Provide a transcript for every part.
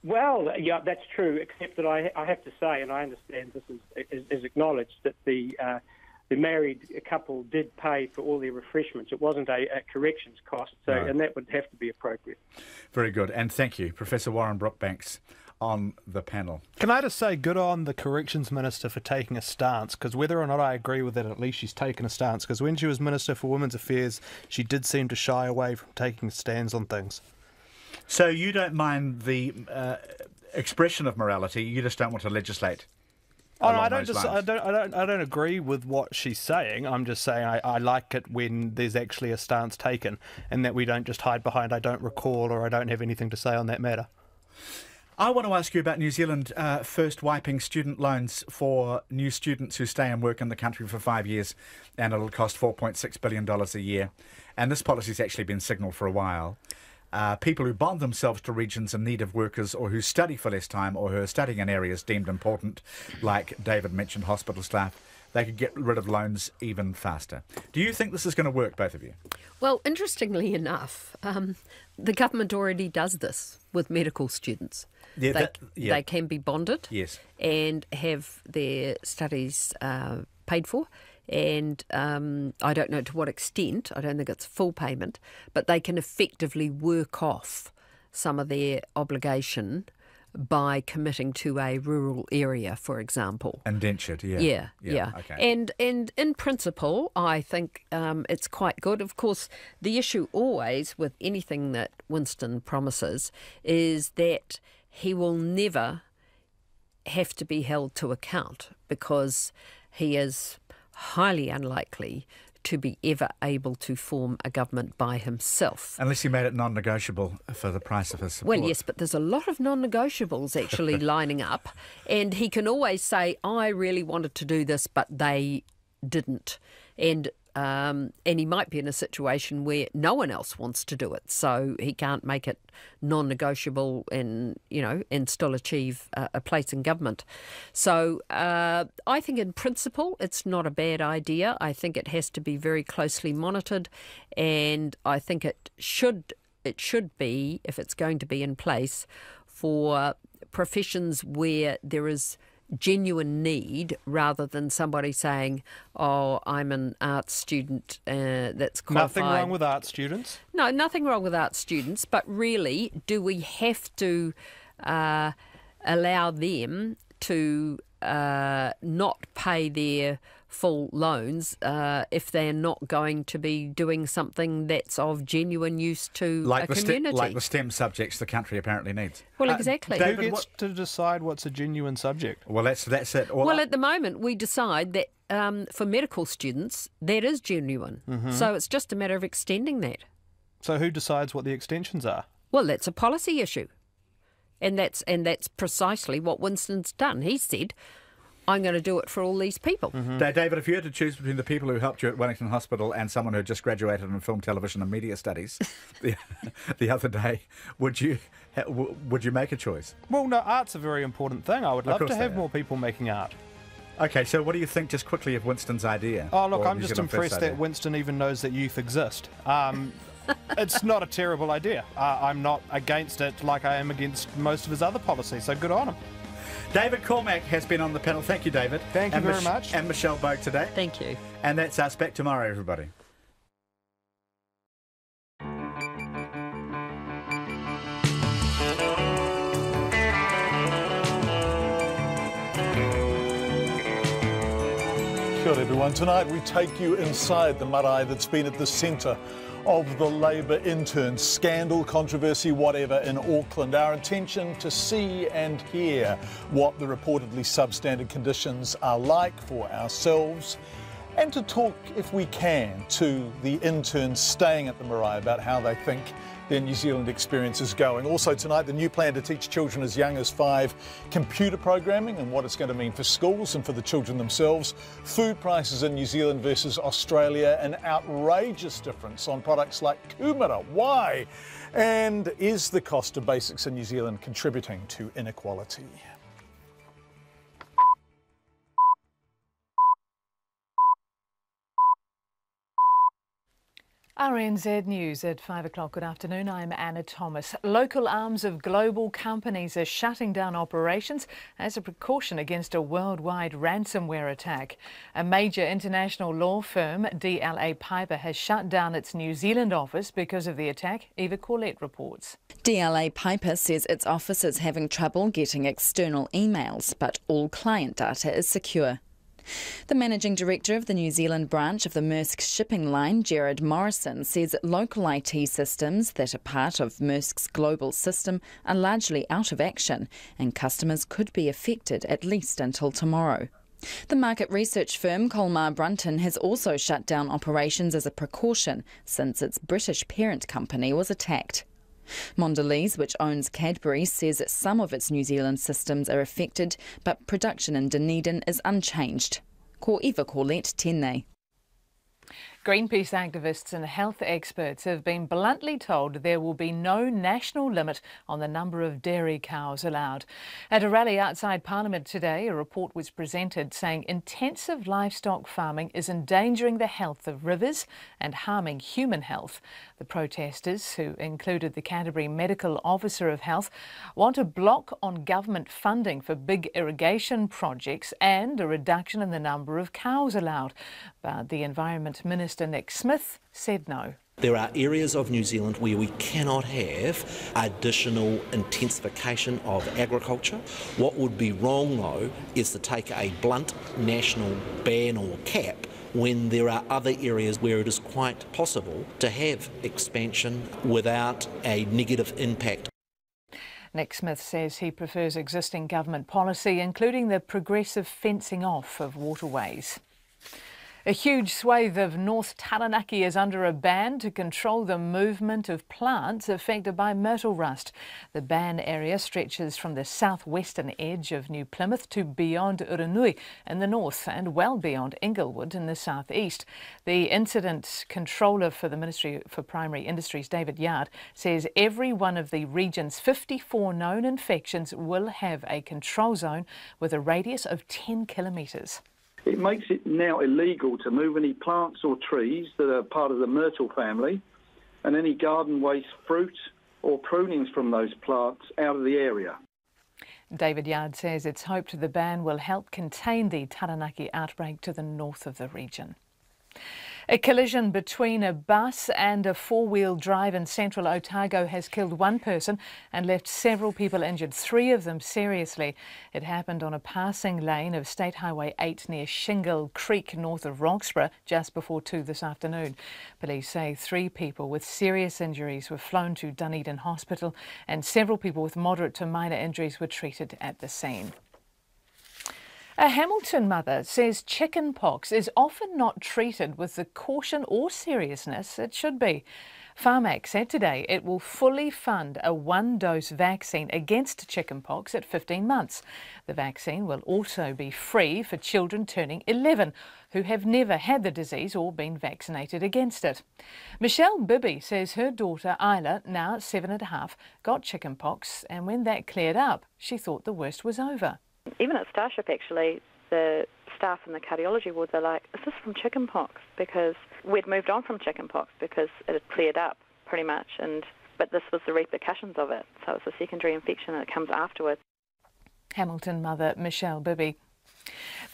Well, yeah, that's true, except that I have to say, and I understand this is acknowledged, that the married couple did pay for all their refreshments. It wasn't a corrections cost, so No. and that would have to be appropriate. Very good, and thank you, Professor Warren Brookbanks, on the panel. Can I just say good on the Corrections Minister for taking a stance, because whether or not I agree with it, at least she's taken a stance, because when she was Minister for Women's Affairs, she did seem to shy away from taking stands on things. So you don't mind the expression of morality, you just don't want to legislate? Oh, no, I don't agree with what she's saying. I'm just saying I like it when there's actually a stance taken, and that we don't just hide behind I don't recall or I don't have anything to say on that matter. I want to ask you about New Zealand first wiping student loans for new students who stay and work in the country for 5 years, and it'll cost $4.6 billion a year. And this policy's actually been signalled for a while. People who bond themselves to regions in need of workers, or who study for less time, or who are studying in areas deemed important, like David mentioned, hospital staff, they could get rid of loans even faster. Do you think this is going to work, both of you? Well, interestingly enough, the government already does this with medical students. Yeah, they can be bonded, yes, and have their studies paid for. And I don't know to what extent, I don't think it's full payment, but they can effectively work off some of their obligation by committing to a rural area, for example. Indentured, yeah. Yeah. Okay. And in principle, I think it's quite good. Of course, the issue always with anything that Winston promises is that he will never have to be held to account, because he is highly unlikely to be ever able to form a government by himself. Unless he made it non-negotiable for the price of his support. Well, yes, but there's a lot of non-negotiables actually lining up, and he can always say, I really wanted to do this, but they didn't. And he might be in a situation where no one else wants to do it, so he can't make it non-negotiable and still achieve a place in government. So I think in principle it's not a bad idea. I think it has to be very closely monitored, and I think it should be, if it's going to be in place, for professions where there is genuine need, rather than somebody saying, oh, I'm an art student that's qualified. Nothing wrong with art students? No, nothing wrong with art students, but really, do we have to allow them to not pay their full loans if they're not going to be doing something that's of genuine use to a community? Like the STEM subjects the country apparently needs. Well, exactly. David, who gets to decide what's a genuine subject? Well, that's it. Well, at the moment, we decide that for medical students, that is genuine. Mm-hmm. So it's just a matter of extending that. So who decides what the extensions are? Well, that's a policy issue. And that's precisely what Winston's done. He said, I'm going to do it for all these people. Mm-hmm. David, if you had to choose between the people who helped you at Wellington Hospital and someone who just graduated in film, television and media studies the other day, would you make a choice? Well, no, art's a very important thing. I would love to have more people making art. Okay, so what do you think, just quickly, of Winston's idea? Oh, look, I'm just impressed that Winston even knows that youth exist. It's not a terrible idea. I'm not against it like I am against most of his other policies, so good on him. David Cormack has been on the panel. Thank you, David. Thank you very much. And Michelle Bogue today. Thank you. And that's us. Back tomorrow, everybody. Kia ora, everyone. Tonight we take you inside the marae that's been at the centre of the Labour intern scandal, controversy, whatever, in Auckland. Our intention to see and hear what the reportedly substandard conditions are like for ourselves, and to talk, if we can, to the interns staying at the marae about how they think their New Zealand experience is going. Also tonight, the new plan to teach children as young as 5 computer programming and what it's going to mean for schools and for the children themselves. Food prices in New Zealand versus Australia, an outrageous difference on products like kumara. Why? And is the cost of basics in New Zealand contributing to inequality? RNZ News at 5 o'clock. Good afternoon. I'm Anna Thomas. Local arms of global companies are shutting down operations as a precaution against a worldwide ransomware attack. A major international law firm, DLA Piper, has shut down its New Zealand office because of the attack. Eva Corlett reports. DLA Piper says its office is having trouble getting external emails, but all client data is secure. The managing director of the New Zealand branch of the Maersk shipping line, Gerard Morrison, says local IT systems that are part of Maersk's global system are largely out of action and customers could be affected at least until tomorrow. The market research firm Colmar Brunton has also shut down operations as a precaution since its British parent company was attacked. Mondelez, which owns Cadbury, says that some of its New Zealand systems are affected, but production in Dunedin is unchanged. Ko Eva Corlett, Tēnei. Greenpeace activists and health experts have been bluntly told there will be no national limit on the number of dairy cows allowed. At a rally outside Parliament today, a report was presented saying intensive livestock farming is endangering the health of rivers and harming human health. The protesters, who included the Canterbury Medical Officer of Health, want a block on government funding for big irrigation projects and a reduction in the number of cows allowed. But the Environment Minister Nick Smith said no. There are areas of New Zealand where we cannot have additional intensification of agriculture. What would be wrong, though, is to take a blunt national ban or cap when there are other areas where it is quite possible to have expansion without a negative impact. Nick Smith says he prefers existing government policy, including the progressive fencing off of waterways. A huge swathe of North Taranaki is under a ban to control the movement of plants affected by myrtle rust. The ban area stretches from the southwestern edge of New Plymouth to beyond Uranui in the north and well beyond Inglewood in the southeast. The incident controller for the Ministry for Primary Industries, David Yard, says every one of the region's 54 known infections will have a control zone with a radius of 10 kilometres. It makes it now illegal to move any plants or trees that are part of the myrtle family and any garden waste, fruit or prunings from those plants out of the area. David Yard says it's hoped the ban will help contain the Taranaki outbreak to the north of the region. A collision between a bus and a four-wheel drive in central Otago has killed one person and left several people injured, three of them seriously. It happened on a passing lane of State Highway 8 near Shingle Creek, north of Roxburgh, just before 2 this afternoon. Police say 3 people with serious injuries were flown to Dunedin Hospital and several people with moderate to minor injuries were treated at the scene. A Hamilton mother says chicken pox is often not treated with the caution or seriousness it should be. Pharmac said today it will fully fund a 1-dose vaccine against chicken pox at 15 months. The vaccine will also be free for children turning 11 who have never had the disease or been vaccinated against it. Michelle Bibby says her daughter Isla, now 7.5, got chicken pox, and when that cleared up, she thought the worst was over. Even at Starship, actually, the staff in the cardiology ward, they're like, is this from chickenpox? Because we'd moved on from chickenpox because it had cleared up pretty much, but this was the repercussions of it. So it's a secondary infection and it comes afterwards. Hamilton mother Michelle Bibby.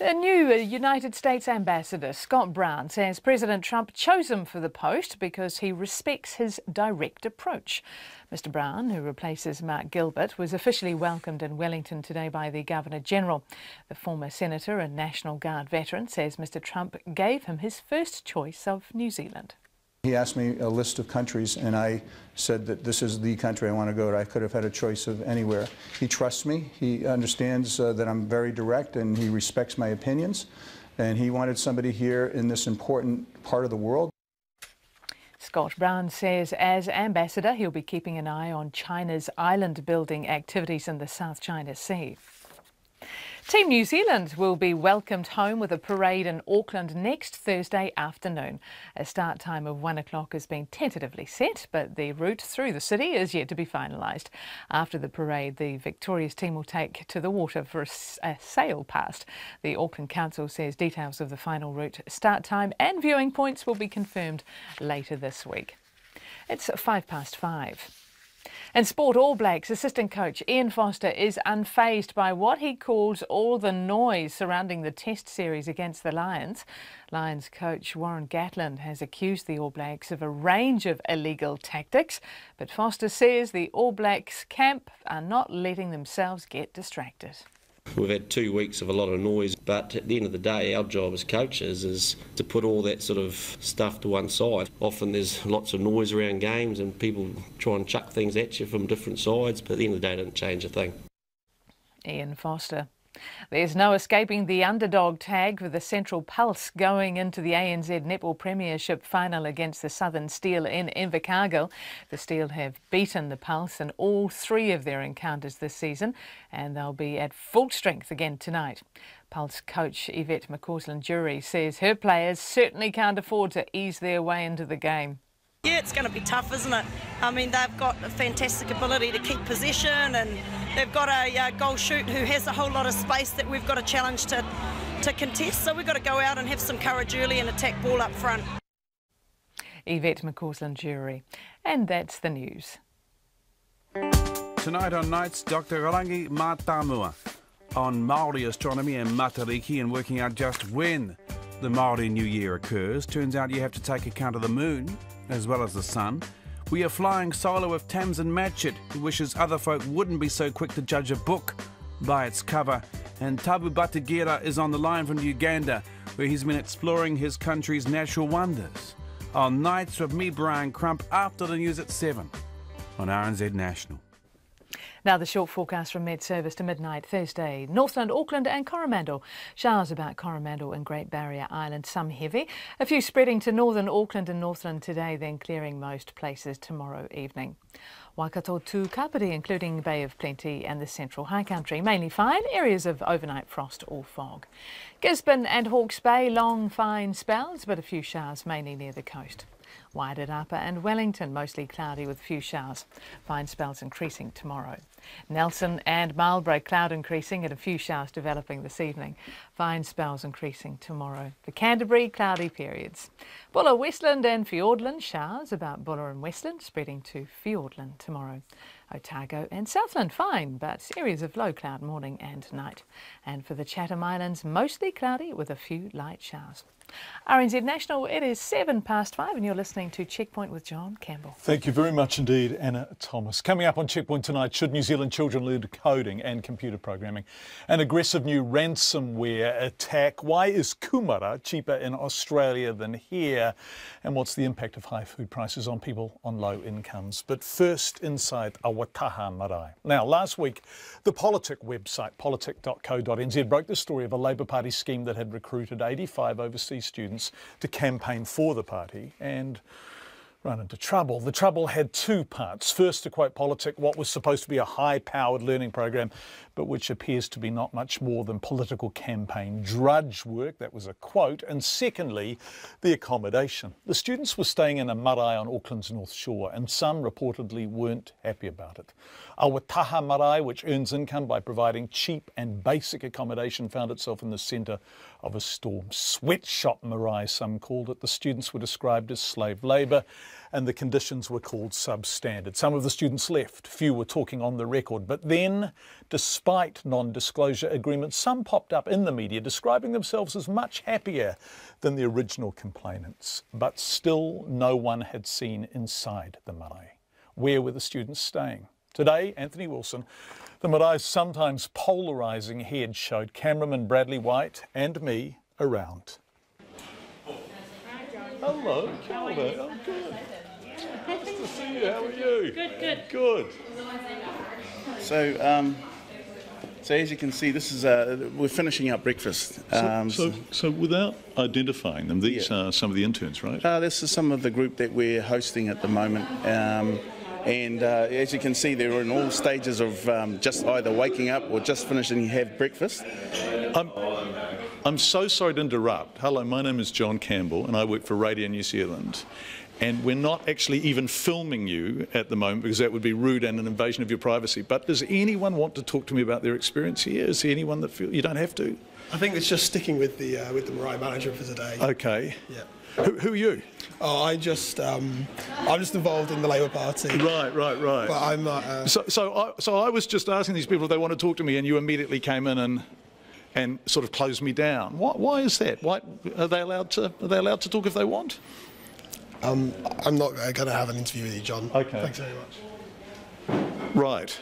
The new United States ambassador, Scott Brown, says President Trump chose him for the post because he respects his direct approach. Mr Brown, who replaces Mark Gilbert, was officially welcomed in Wellington today by the Governor-General. The former senator and National Guard veteran says Mr Trump gave him his first choice of New Zealand. He asked me a list of countries, and I said that this is the country I want to go to. I could have had a choice of anywhere. He trusts me. He understands that I'm very direct, and he respects my opinions. And he wanted somebody here in this important part of the world. Scott Brown says as ambassador, he'll be keeping an eye on China's island-building activities in the South China Sea. Team New Zealand will be welcomed home with a parade in Auckland next Thursday afternoon. A start time of 1 o'clock has been tentatively set, but the route through the city is yet to be finalised. After the parade, the victorious team will take to the water for a sail past. The Auckland Council says details of the final route, start time and viewing points will be confirmed later this week. It's 5:05. In sport, All Blacks assistant coach Ian Foster is unfazed by what he calls all the noise surrounding the Test series against the Lions. Lions coach Warren Gatland has accused the All Blacks of a range of illegal tactics, but Foster says the All Blacks camp are not letting themselves get distracted. We've had 2 weeks of a lot of noise, but at the end of the day, our job as coaches is to put all that sort of stuff to one side. Often there's lots of noise around games and people try and chuck things at you from different sides, but at the end of the day, it doesn't change a thing. Ian Foster. There's no escaping the underdog tag with the Central Pulse going into the ANZ Netball Premiership final against the Southern Steel in Invercargill. The Steel have beaten the Pulse in all 3 of their encounters this season, and they'll be at full strength again tonight. Pulse coach Yvette McCausland-Jury says her players certainly can't afford to ease their way into the game. Yeah, it's going to be tough, isn't it? I mean, they've got a fantastic ability to keep possession, and they've got a goal shoot who has a whole lot of space that we've got a challenge to contest. So we've got to go out and have some courage early and attack ball up front. Yvette McCausland-Jury. And that's the news. Tonight on Nights, Dr. Rangi Matamua on Māori astronomy and matariki and working out just when the Māori New Year occurs. Turns out you have to take account of the moon as well as the sun. We are flying solo with Tamsin Matchett, who wishes other folk wouldn't be so quick to judge a book by its cover. And Tabu Batagira is on the line from Uganda, where he's been exploring his country's natural wonders. On Nights with me, Brian Crump, after the news at 7 on RNZ National. Now the short forecast from Met Service to midnight Thursday. Northland, Auckland and Coromandel. Showers about Coromandel and Great Barrier Island, some heavy. A few spreading to northern Auckland and Northland today, then clearing most places tomorrow evening. Waikato to Kapiti, including Bay of Plenty and the Central High Country. Mainly fine, areas of overnight frost or fog. Gisborne and Hawke's Bay, long fine spells, but a few showers mainly near the coast. Waitarapa and Wellington, mostly cloudy with a few showers. Fine spells increasing tomorrow. Nelson and Marlborough, cloud increasing and a few showers developing this evening. Fine spells increasing tomorrow. For Canterbury, cloudy periods. Buller, Westland and Fiordland, showers about Buller and Westland, spreading to Fiordland tomorrow. Otago and Southland, fine, but areas of low cloud morning and night. And for the Chatham Islands, mostly cloudy with a few light showers. RNZ National, it is 5:07 and you're listening to Checkpoint with John Campbell. Thank you very much indeed, Anna Thomas. Coming up on Checkpoint tonight, should New Zealand children learn coding and computer programming? An aggressive new ransomware attack. Why is kumara cheaper in Australia than here? And what's the impact of high food prices on people on low incomes? But first, inside Awataha Marae. Now, last week, the Politic website, politic.co.nz, broke the story of a Labour Party scheme that had recruited 85 overseas students to campaign for the party and run into trouble. The trouble had 2 parts. First, to quote Politic, what was supposed to be a high-powered learning program, but which appears to be not much more than political campaign drudge work. That was a quote. And secondly, the accommodation. The students were staying in a marae on Auckland's North Shore, and some reportedly weren't happy about it. Awataha Marae, which earns income by providing cheap and basic accommodation, found itself in the centre of a storm. Sweatshop marae, some called it. The students were described as slave labour and the conditions were called substandard. Some of the students left. Few were talking on the record. But then, despite non-disclosure agreements, some popped up in the media describing themselves as much happier than the original complainants. But still, no one had seen inside the marae. Where were the students staying? Today, Anthony Wilson, the marae's sometimes polarising head, showed cameraman Bradley White and me around. Hello, Kelda. Oh, good. Nice to see you. How are you? Good. Good. So as you can see, this is we're finishing up breakfast. So without identifying them, these are some of the interns, right? This is some of the group that we're hosting at the moment. And as you can see, they're in all stages of just either waking up or just finishing to have breakfast. I'm so sorry to interrupt. Hello, my name is John Campbell and I work for Radio New Zealand. And we're not actually even filming you at the moment because that would be rude and an invasion of your privacy. But does anyone want to talk to me about their experience here? Is there anyone that feels you don't have to? I think it's just sticking with the Marae manager for today. Okay. Yeah. Who are you? Oh, I'm just involved in the Labour Party. Right. But I'm not. So I was just asking these people if they want to talk to me, and you immediately came in and sort of closed me down. Why is that? Why are they allowed to talk if they want? I'm not going to have an interview with you, John. Okay. Thanks very much. Right.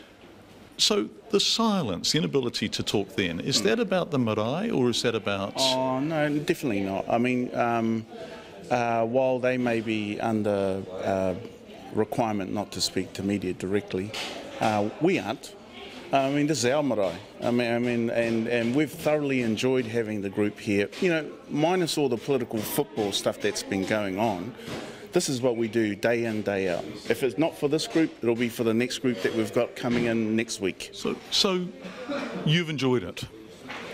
So the silence, the inability to talk then, is that about the marae or is that about... Oh, no, definitely not. I mean, while they may be under requirement not to speak to media directly, we aren't. I mean, this is our marae. I mean, and we've thoroughly enjoyed having the group here. You know, minus all the political football stuff that's been going on, this is what we do day in, day out. If it's not for this group, it'll be for the next group that we've got coming in next week. So you've enjoyed it,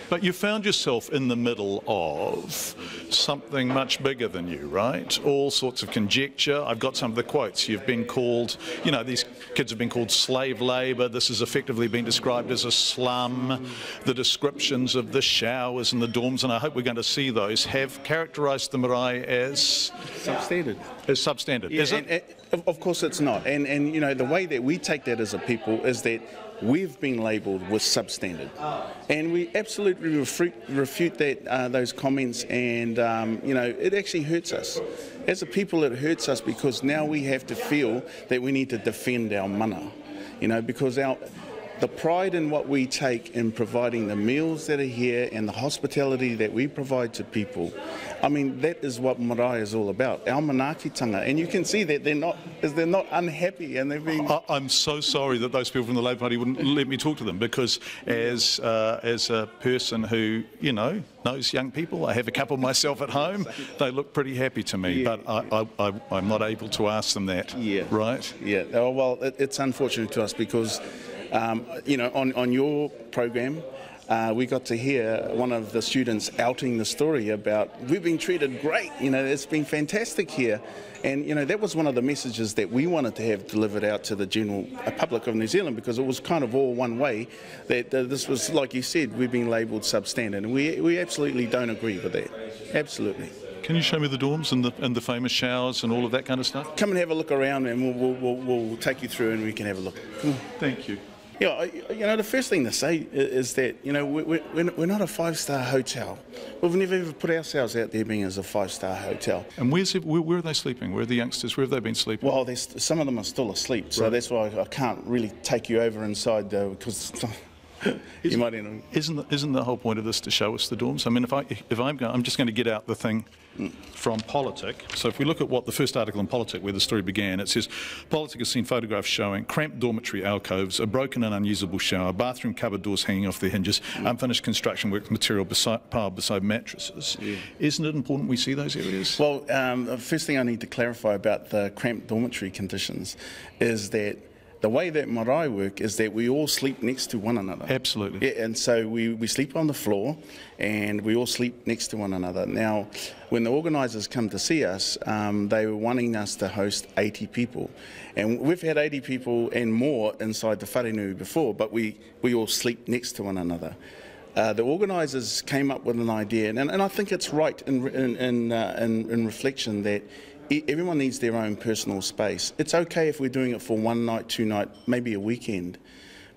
but you found yourself in the middle of something much bigger than you, right? All sorts of conjecture. I've got some of the quotes. You've been called, you know, these kids have been called slave labour. This has effectively been described as a slum. The descriptions of the showers and the dorms, and I hope we're going to see those, have characterised the marae as... substandard. As substandard, yeah, is it? Of course it's not. And you know, the way that we take that as a people is that we've been labelled with substandard. And we absolutely refute that those comments, and you know, it actually hurts us. As a people, it hurts us because now we have to feel that we need to defend our mana, you know, because the pride in what we take in providing the meals that are here and the hospitality that we provide to people, I mean, that is what marae is all about, our manaakitanga. And you can see that they're not unhappy, and they've been... I'm so sorry that those people from the Labour Party wouldn't let me talk to them, because as a person who, you know, knows young people, I have a couple myself at home, they look pretty happy to me, yeah. But I'm not able to ask them that, right? Yeah, oh, well, it's unfortunate to us because... you know, on your program, we got to hear one of the students outing the story about, we've been treated great, you know, it's been fantastic here. And, you know, that was one of the messages that we wanted to have delivered out to the general public of New Zealand, because it was kind of all one way, that this was, like you said, we've been labelled substandard. And we absolutely don't agree with that. Absolutely. Can you show me the dorms and the famous showers and all of that kind of stuff? Come and have a look around, and we'll take you through and we can have a look. Thank you. Yeah, you know, the first thing to say is that, you know, we're not a five-star hotel. We've never ever put ourselves out there being as a five-star hotel. And where are they sleeping? Where are the youngsters? Where have they been sleeping? Well, some of them are still asleep, so that's why I can't really take you over inside, because you might end up... Isn't the whole point of this to show us the dorms? I mean, I'm just going to get out the thing from Politic. So if we look at what the first article in Politic, where the story began, it says, Politic has seen photographs showing cramped dormitory alcoves, a broken and unusable shower, bathroom cupboard doors hanging off their hinges, unfinished construction work material piled beside mattresses. Yeah. Isn't it important we see those areas? Well, the first thing I need to clarify about the cramped dormitory conditions is that the way that marae work is that we all sleep next to one another. Absolutely. Yeah, and so we sleep on the floor and we all sleep next to one another. Now, when the organisers come to see us, they were wanting us to host 80 people. And we've had 80 people and more inside the wharenui before, but we all sleep next to one another. The organisers came up with an idea, and I think it's right in reflection that everyone needs their own personal space. It's okay if we're doing it for one night, 2 nights, maybe a weekend.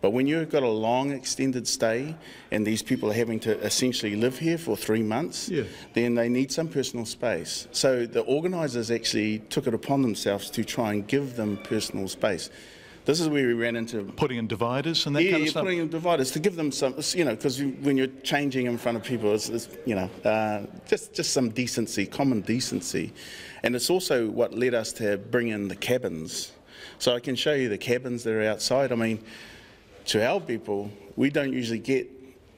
But when you've got a long extended stay and these people are having to essentially live here for 3 months, then they need some personal space. So the organisers actually took it upon themselves to try and give them personal space. This is where we ran into... Putting in dividers and that kind of stuff? Yeah, putting in dividers to give them some, you know, because when you're changing in front of people, it's you know, just some decency, common decency. And it's also what led us to bring in the cabins. So I can show you the cabins that are outside. I mean, to our people, we don't usually get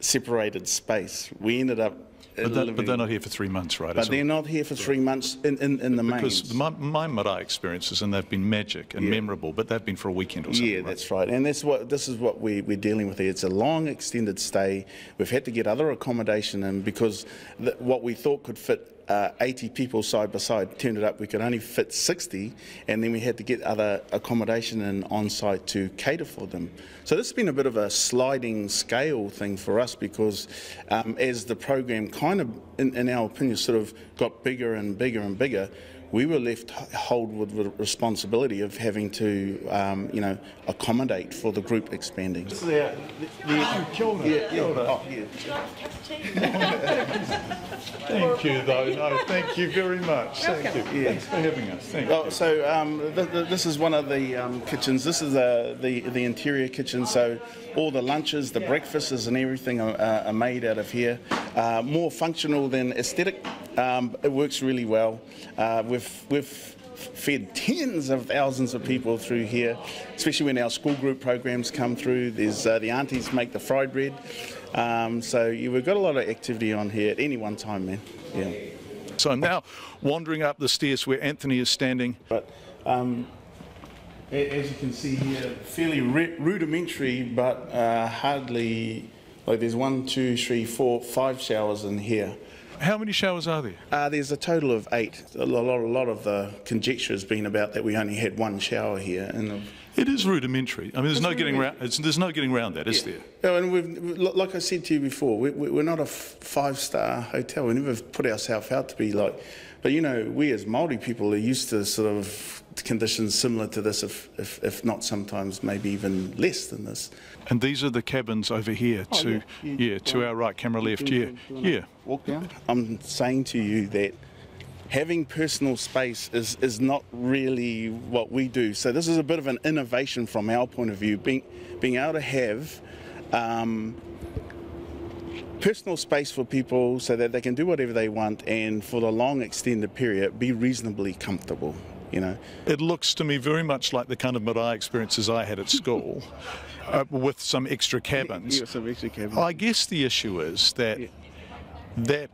separated space. We ended up But they're not here for 3 months, right? But they're not here for 3 months in the main. Because my marae experiences, and they've been magic and memorable, but they've been for a weekend or something. Yeah, that's right. And this is what we're dealing with here. It's a long extended stay. We've had to get other accommodation in because what we thought could fit 80 people side by side turned it up we could only fit 60, and then we had to get other accommodation in on site to cater for them. So this has been a bit of a sliding scale thing for us because as the program kind of, in our opinion, sort of got bigger and bigger and bigger, we were left hold with the responsibility of having to, accommodate for the group expanding. This is kia ora. Thank you, though. No, thank you very much. Thank you. Yeah. Thanks for having us. Thank you. So this is one of the kitchens. This is the interior kitchen. So all the lunches, the breakfasts and everything are made out of here. More functional than aesthetic. It works really well. We've fed tens of thousands of people through here, especially when our school group programs come through. There's the aunties make the fried bread. We've got a lot of activity on here at any one time, man. Yeah. So I'm now wandering up the stairs where Anthony is standing. But as you can see here, fairly rudimentary, but hardly, like there's 1, 2, 3, 4, 5 showers in here. How many showers are there? There's a total of 8. A lot of the conjecture has been about that we only had 1 shower here. It is rudimentary. I mean, there's no getting around that, is there? No, and like I said to you before, we're not a 5-star hotel. We never put ourselves out to be like. But we as Māori people are used to sort of conditions similar to this, if not sometimes maybe even less than this. And these are the cabins over here to our right, camera left. Yeah. Walk down. I'm saying to you that having personal space is not really what we do. So this is a bit of an innovation from our point of view, being able to have personal space for people so that they can do whatever they want and for the long extended period be reasonably comfortable. It looks to me very much like the kind of marae experiences I had at school with some extra cabins. Yeah, some extra cabins. I guess the issue is that that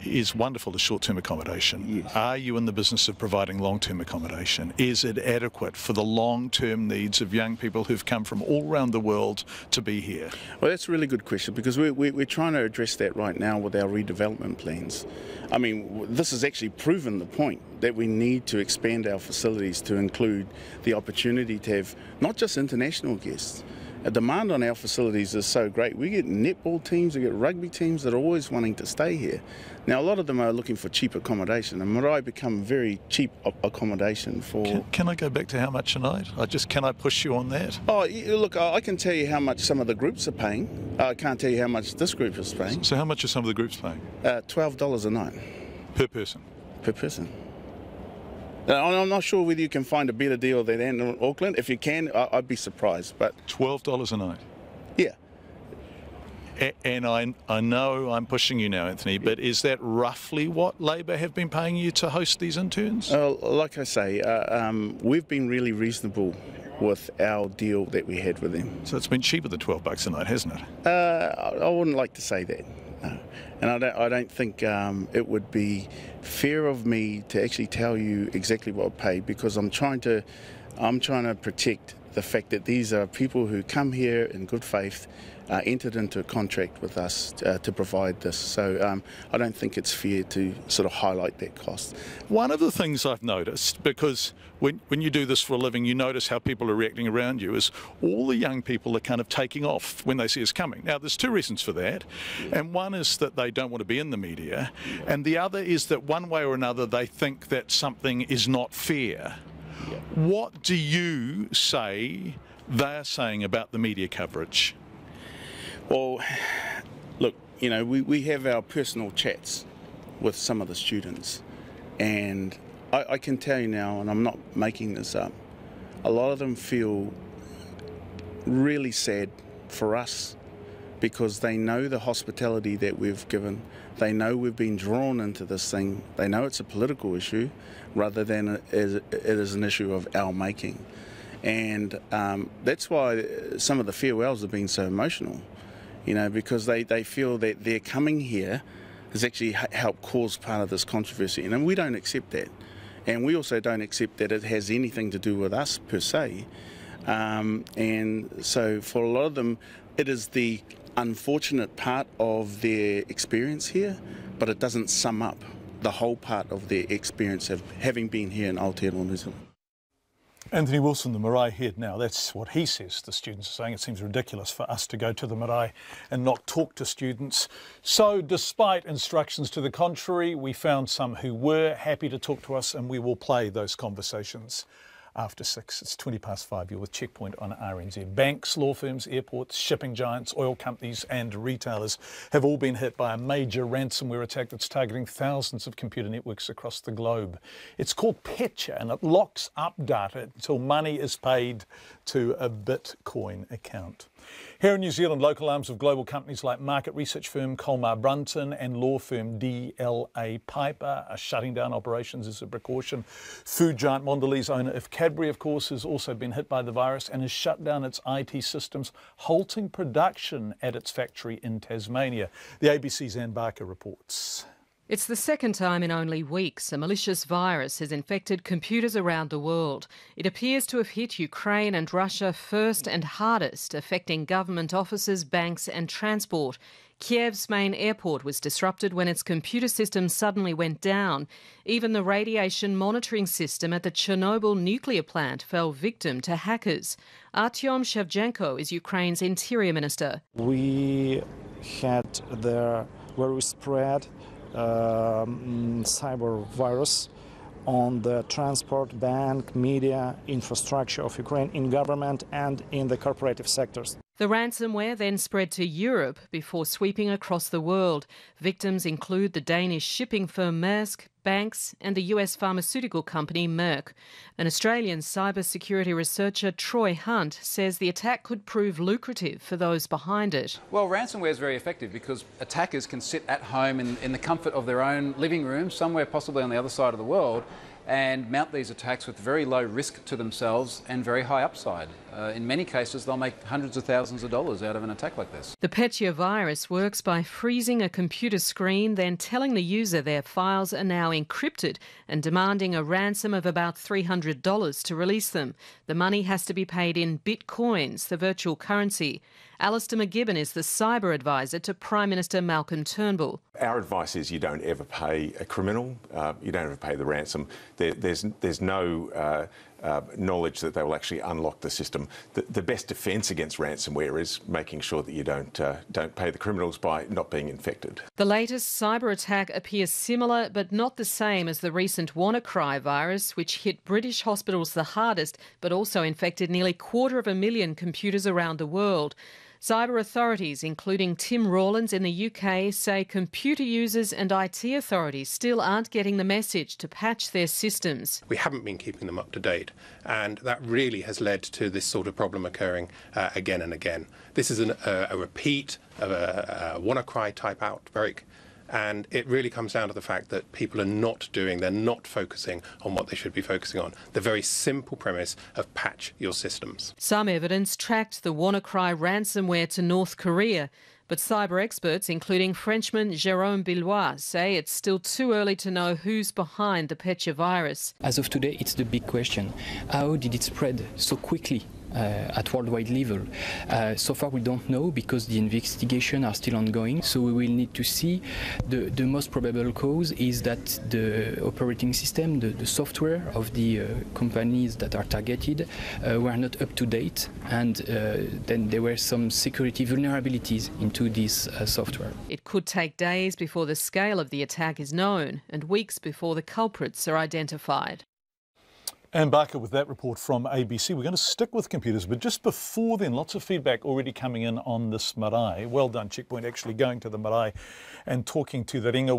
is wonderful as short-term accommodation. Yes. Are you in the business of providing long-term accommodation? Is it adequate for the long-term needs of young people who've come from all around the world to be here? Well, that's a really good question because we're trying to address that right now with our redevelopment plans. I mean, this has actually proven the point that we need to expand our facilities to include the opportunity to have not just international guests. A demand on our facilities is so great. We get netball teams, we get rugby teams that are always wanting to stay here. Now, a lot of them are looking for cheap accommodation, and marae become very cheap accommodation for... Can I go back to how much a night? Can I push you on that? Oh, look, I can tell you how much some of the groups are paying. I can't tell you how much this group is paying. So how much are some of the groups paying? $12 a night. Per person? Per person. I'm not sure whether you can find a better deal than in Auckland. If you can, I'd be surprised. But $12 a night? Yeah. And I know I'm pushing you now, Anthony, but is that roughly what Labour have been paying you to host these interns? Like I say, we've been really reasonable with our deal that we had with them. So it's been cheaper than $12 a night, hasn't it? I wouldn't like to say that, no. And I don't think it would be fair of me to actually tell you exactly what I paid because I'm trying to protect the fact that these are people who come here in good faith, entered into a contract with us to provide this. So I don't think it's fair to sort of highlight that cost. One of the things I've noticed, because when you do this for a living, you notice how people are reacting around you, is all the young people are kind of taking off when they see us coming. Now, there's 2 reasons for that. And one is that they don't want to be in the media. And the other is that one way or another, they think that something is not fair. What do you say they're saying about the media coverage? Well, look, we have our personal chats with some of the students, and I can tell you now, and I'm not making this up, a lot of them feel really sad for us because they know the hospitality that we've given. They know we've been drawn into this thing. They know it's a political issue rather than it is an issue of our making. And that's why some of the farewells have been so emotional, because they feel that they're coming here has actually helped cause part of this controversy, and we don't accept that. And we also don't accept that it has anything to do with us per se. And so for a lot of them, it is the unfortunate part of their experience here, but it doesn't sum up the whole part of their experience of having been here in Aotearoa, New Zealand. Anthony Wilson, the marae head now, that's what he says the students are saying. It seems ridiculous for us to go to the marae and not talk to students. So despite instructions to the contrary, we found some who were happy to talk to us, and we will play those conversations after 6. It's 5:20. You're with Checkpoint on RNZ. Banks, law firms, airports, shipping giants, oil companies and retailers have all been hit by a major ransomware attack that's targeting thousands of computer networks across the globe. It's called Petya, and it locks up data until money is paid to a Bitcoin account. Here in New Zealand, local arms of global companies like market research firm Colmar Brunton and law firm DLA Piper are shutting down operations as a precaution. Food giant Mondelez, owner of Cadbury, of course, has also been hit by the virus and has shut down its IT systems, halting production at its factory in Tasmania. The ABC's Anne Barker reports. It's the second time in only weeks a malicious virus has infected computers around the world. It appears to have hit Ukraine and Russia first and hardest, affecting government offices, banks and transport. Kiev's main airport was disrupted when its computer system suddenly went down. Even the radiation monitoring system at the Chernobyl nuclear plant fell victim to hackers. Artyom Shevchenko is Ukraine's interior minister. We had the very spread cyber virus on the transport, bank, media, infrastructure of Ukraine, in government and in the corporative sectors. The ransomware then spread to Europe before sweeping across the world. Victims include the Danish shipping firm Maersk, banks and the US pharmaceutical company Merck. An Australian cybersecurity researcher, Troy Hunt, says the attack could prove lucrative for those behind it. Well, ransomware is very effective because attackers can sit at home in the comfort of their own living room, somewhere possibly on the other side of the world, and mount these attacks with very low risk to themselves and very high upside. In many cases, they'll make hundreds of thousands of dollars out of an attack like this. The Petya virus works by freezing a computer screen, then telling the user their files are now encrypted and demanding a ransom of about $300 to release them. The money has to be paid in bitcoins, the virtual currency. Alistair McGibbon is the cyber advisor to Prime Minister Malcolm Turnbull. Our advice is you don't ever pay a criminal, you don't ever pay the ransom. There's no knowledge that they will actually unlock the system. The best defence against ransomware is making sure that you don't pay the criminals by not being infected. The latest cyber attack appears similar but not the same as the recent WannaCry virus, which hit British hospitals the hardest but also infected nearly 250,000 computers around the world. Cyber authorities, including Tim Rawlins in the UK, say computer users and IT authorities still aren't getting the message to patch their systems. We haven't been keeping them up to date, and that really has led to this sort of problem occurring again and again. This is a repeat of a WannaCry type outbreak. And it really comes down to the fact that people are they're not focusing on what they should be focusing on. The very simple premise of patch your systems. Some evidence tracked the WannaCry ransomware to North Korea, but cyber experts, including Frenchman Jérôme Billois, say it's still too early to know who's behind the Petya virus. As of today, it's the big question. How did it spread so quickly? At worldwide level. So far we don't know because the investigations are still ongoing, so we will need to see. The most probable cause is that the operating system, the software of the companies that are targeted were not up to date, and then there were some security vulnerabilities into this software. It could take days before the scale of the attack is known and weeks before the culprits are identified. Anne Barker with that report from ABC. We're going to stick with computers, but just before then, lots of feedback already coming in on this marae. Well done, Checkpoint, actually going to the marae and talking to the ringa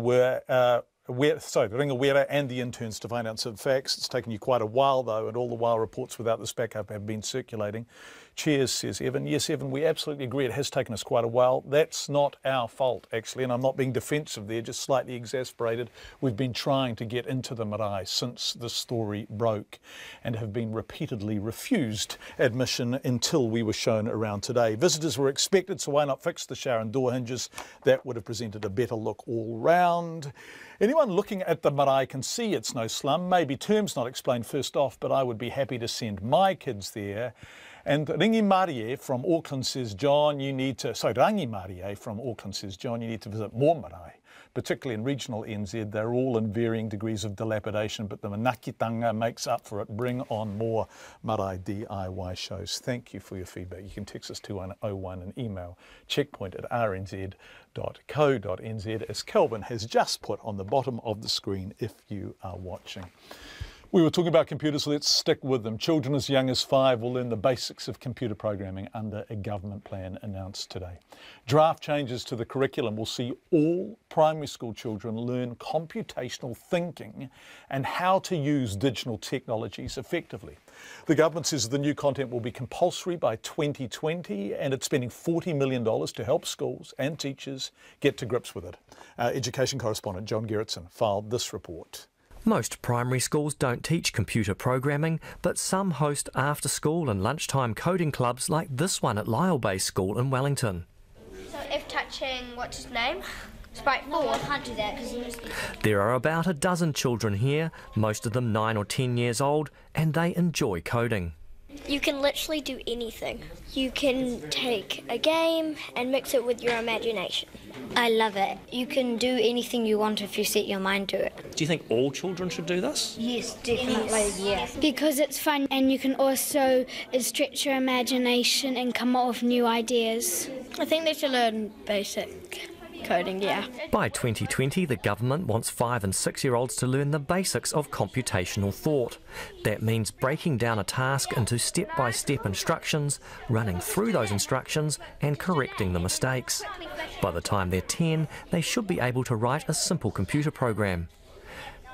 wera and the interns to find out some facts. It's taken you quite a while, though, and all the while reports without this backup have been circulating. Cheers, says Evan. Yes, Evan, we absolutely agree. It has taken us quite a while. That's not our fault, actually, and I'm not being defensive there, just slightly exasperated. We've been trying to get into the marae since the story broke and have been repeatedly refused admission until we were shown around today. Visitors were expected, so why not fix the shower and door hinges? That would have presented a better look all round. Anyone looking at the marae can see it's no slum. Maybe terms not explained first off, but I would be happy to send my kids there. And Ringi Marie from Auckland says, John, you need to... Sorry, Rangi Marie from Auckland says, John, you need to visit more marae, particularly in regional NZ. They're all in varying degrees of dilapidation, but the manakitanga makes up for it. Bring on more marae DIY shows. Thank you for your feedback. You can text us 2101 and email checkpoint@rnz.co.nz, as Kelvin has just put on the bottom of the screen if you are watching. We were talking about computers, so let's stick with them. Children as young as 5 will learn the basics of computer programming under a government plan announced today. Draft changes to the curriculum will see all primary school children learn computational thinking and how to use digital technologies effectively. The government says the new content will be compulsory by 2020, and it's spending $40 million to help schools and teachers get to grips with it. Our education correspondent John Gerritsen filed this report. Most primary schools don't teach computer programming, but some host after-school and lunchtime coding clubs like this one at Lyle Bay School in Wellington. So if touching, what's his name? Sprite 4. I can't do that because you just... There are about a dozen children here, most of them 9 or 10 years old, and they enjoy coding. You can literally do anything. You can take a game and mix it with your imagination. I love it. You can do anything you want if you set your mind to it. Do you think all children should do this? Yes, definitely, yes. Because it's fun and you can also stretch your imagination and come up with new ideas. I think they should learn basic coding, yeah. By 2020, the government wants 5 and 6-year-olds to learn the basics of computational thought. That means breaking down a task into step-by-step instructions, running through those instructions and correcting the mistakes. By the time they're 10, they should be able to write a simple computer program.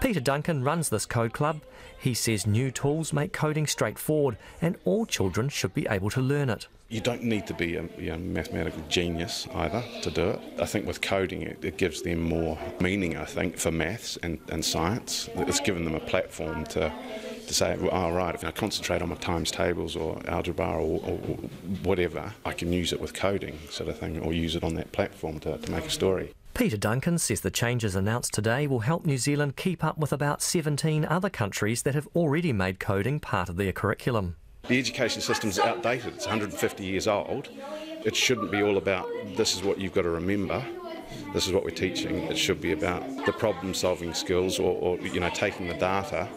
Peter Duncan runs this code club. He says new tools make coding straightforward and all children should be able to learn it. You don't need to be a mathematical genius either to do it. I think with coding it gives them more meaning, I think, for maths and science. It's given them a platform to say, well, oh, right, if I concentrate on my times tables or algebra or whatever, I can use it with coding sort of thing, or use it on that platform to make a story. Peter Duncan says the changes announced today will help New Zealand keep up with about 17 other countries that have already made coding part of their curriculum. The education system's outdated. It's 150 years old. It shouldn't be all about this is what you've got to remember, this is what we're teaching. It should be about the problem-solving skills or taking the data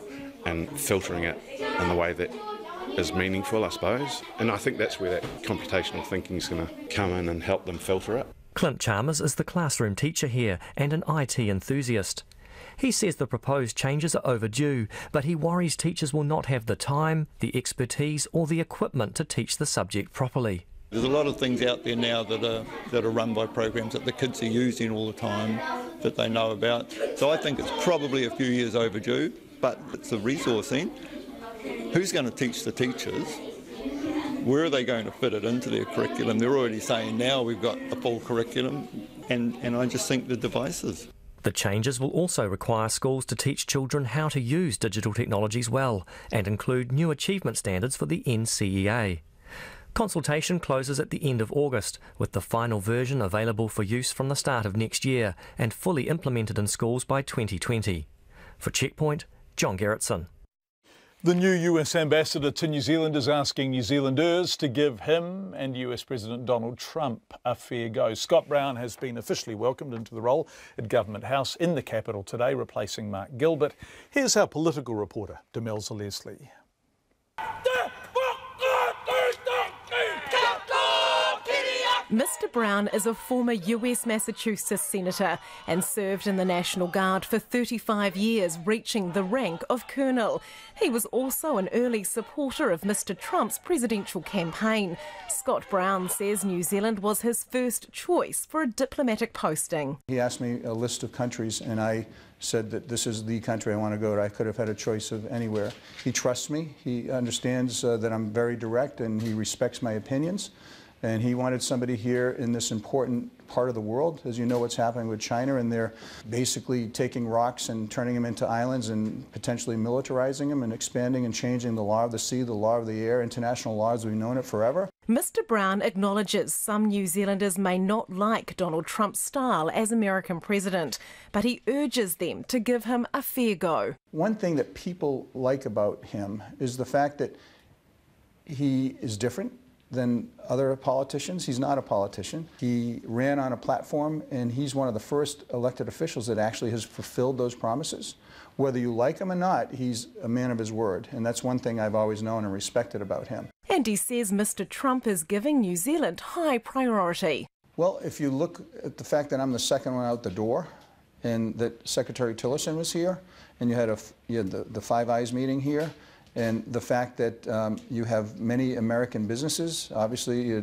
and filtering it in the way that is meaningful, I suppose. And I think that's where that computational thinking is going to come in and help them filter it. Clint Chalmers is the classroom teacher here and an IT enthusiast. He says the proposed changes are overdue, but he worries teachers will not have the time, the expertise or the equipment to teach the subject properly. There's a lot of things out there now that are run by programs that the kids are using all the time that they know about. So I think it's probably a few years overdue, but it's the resourcing. Who's going to teach the teachers? Where are they going to fit it into their curriculum? They're already saying now we've got a full curriculum, and I just think the devices. The changes will also require schools to teach children how to use digital technologies well and include new achievement standards for the NCEA. Consultation closes at the end of August, with the final version available for use from the start of next year and fully implemented in schools by 2020. For Checkpoint, John Gerritsen. The new US ambassador to New Zealand is asking New Zealanders to give him and US President Donald Trump a fair go. Scott Brown has been officially welcomed into the role at Government House in the capital today, replacing Mark Gilbert. Here's our political reporter, Demelza Leslie. Mr Brown is a former US Massachusetts senator and served in the National Guard for 35 years, reaching the rank of colonel. He was also an early supporter of Mr Trump's presidential campaign. Scott Brown says New Zealand was his first choice for a diplomatic posting. He asked me a list of countries and I said that this is the country I want to go to. I could have had a choice of anywhere. He trusts me. He understands that I'm very direct and he respects my opinions. And he wanted somebody here in this important part of the world. As you know what's happening with China, and they're basically taking rocks and turning them into islands and potentially militarizing them and expanding and changing the law of the sea, the law of the air, international laws. We've known it forever. Mr Brown acknowledges some New Zealanders may not like Donald Trump's style as American president, but he urges them to give him a fair go. One thing that people like about him is the fact that he is different than other politicians. He's not a politician. He ran on a platform, and he's one of the first elected officials that actually has fulfilled those promises. Whether you like him or not, he's a man of his word, and that's one thing I've always known and respected about him. And he says Mr Trump is giving New Zealand high priority. Well, if you look at the fact that I'm the second one out the door, and that Secretary Tillerson was here, and you had the Five Eyes meeting here, and the fact that you have many American businesses. Obviously,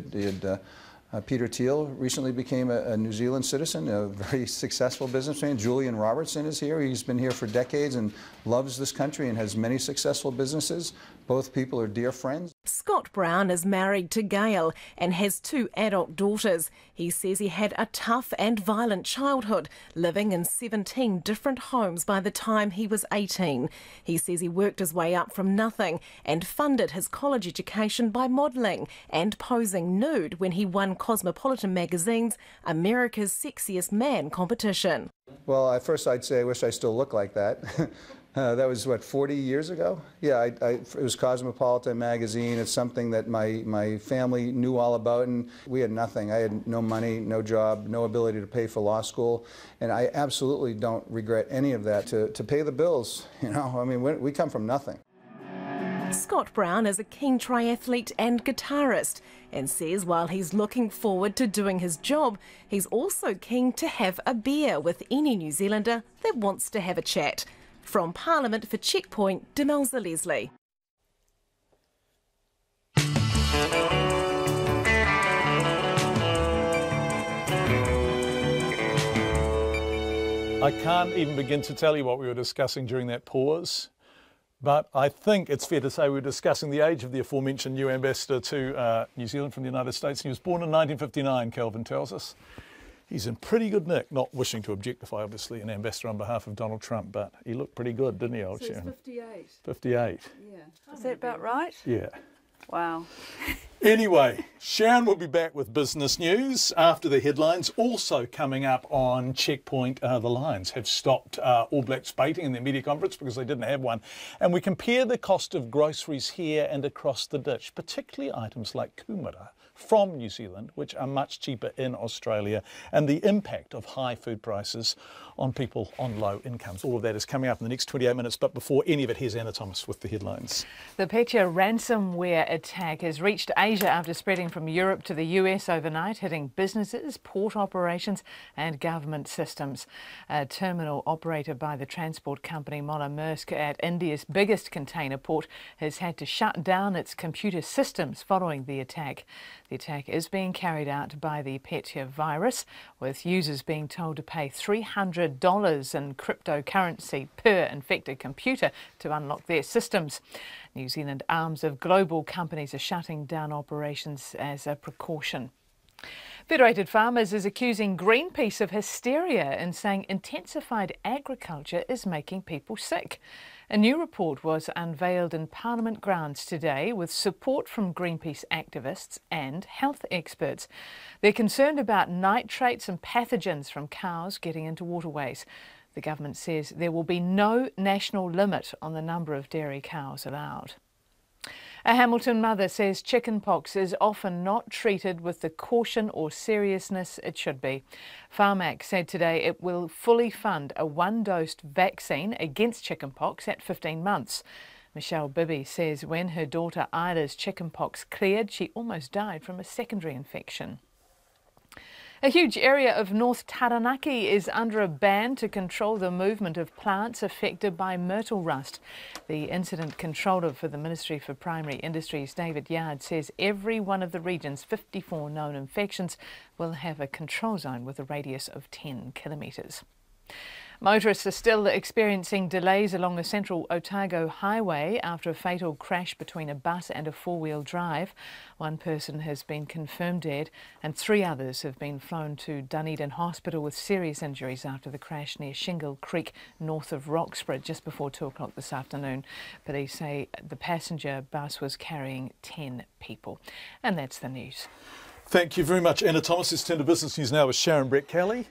Peter Thiel recently became a New Zealand citizen, a very successful businessman. Julian Robertson is here. He's been here for decades and loves this country and has many successful businesses. Both people are dear friends. Scott Brown is married to Gail and has 2 adult daughters. He says he had a tough and violent childhood, living in 17 different homes by the time he was 18. He says he worked his way up from nothing and funded his college education by modelling and posing nude when he won Cosmopolitan magazine's America's Sexiest Man competition. Well, at first I'd say I wish I still looked like that. That was, what, 40 years ago? Yeah, it was Cosmopolitan magazine. It's something that my family knew all about, and we had nothing. I had no money, no job, no ability to pay for law school, and I absolutely don't regret any of that to pay the bills. You know, I mean, we come from nothing. Scott Brown is a keen triathlete and guitarist and says while he's looking forward to doing his job, he's also keen to have a beer with any New Zealander that wants to have a chat. From Parliament for Checkpoint, Demelza Leslie. I can't even begin to tell you what we were discussing during that pause, but I think it's fair to say we were discussing the age of the aforementioned new ambassador to New Zealand from the United States. He was born in 1959, Kelvin tells us. He's in pretty good nick, not wishing to objectify, obviously, an ambassador on behalf of Donald Trump, but he looked pretty good, didn't he, old Sharon? 58. 58. Yeah. Is that about right? Yeah. Wow. Anyway, Sharon will be back with business news after the headlines. Also coming up on Checkpoint, the Lions have stopped All Blacks baiting in their media conference because they didn't have one. And we compare the cost of groceries here and across the ditch, particularly items like kumara from New Zealand, which are much cheaper in Australia, and the impact of high food prices on people on low incomes. All of that is coming up in the next 28 minutes, but before any of it, here's Anna Thomas with the headlines. The Petya ransomware attack has reached Asia after spreading from Europe to the US overnight, hitting businesses, port operations and government systems. A terminal operated by the transport company Monomaersk at India's biggest container port has had to shut down its computer systems following the attack. The attack is being carried out by the Petya virus, with users being told to pay $300 in cryptocurrency per infected computer to unlock their systems. New Zealand arms of global companies are shutting down operations as a precaution. Federated Farmers is accusing Greenpeace of hysteria and saying intensified agriculture is making people sick. A new report was unveiled in Parliament grounds today with support from Greenpeace activists and health experts. They're concerned about nitrates and pathogens from cows getting into waterways. The government says there will be no national limit on the number of dairy cows allowed. A Hamilton mother says chickenpox is often not treated with the caution or seriousness it should be. Pharmac said today it will fully fund a one-dose vaccine against chickenpox at 15 months. Michelle Bibby says when her daughter Isla's chickenpox cleared, she almost died from a secondary infection. A huge area of North Taranaki is under a ban to control the movement of plants affected by myrtle rust. The incident controller for the Ministry for Primary Industries, David Yard, says every one of the region's 54 known infections will have a control zone with a radius of 10 kilometres. Motorists are still experiencing delays along the central Otago highway after a fatal crash between a bus and a four-wheel drive. One person has been confirmed dead and 3 others have been flown to Dunedin Hospital with serious injuries after the crash near Shingle Creek, north of Roxburgh, just before 2 o'clock this afternoon. Police say the passenger bus was carrying 10 people. And that's the news. Thank you very much, Anna Thomas. Let's turn to business news now with Sharon Brett-Kelly.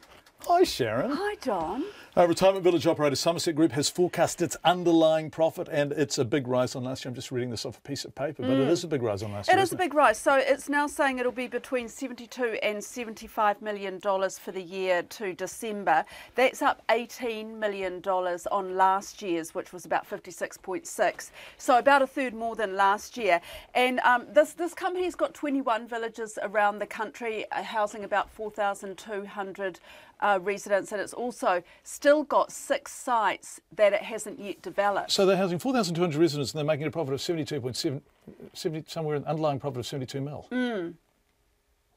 Hi, Sharon. Hi, Don. Retirement village operator Somerset Group has forecast its underlying profit, and it's a big rise on last year. I'm just reading this off a piece of paper, but it is a big rise on last year. It is a big rise. So it's now saying it'll be between $72 and $75 million for the year to December. That's up $18 million on last year's, which was about 56.6. So about a third more than last year. And this company's got 21 villages around the country, housing about 4,200 residents, and it's also still got 6 sites that it hasn't yet developed. So they're housing 4,200 residents and they're making a profit of 72.7, somewhere an underlying profit of 72 mil.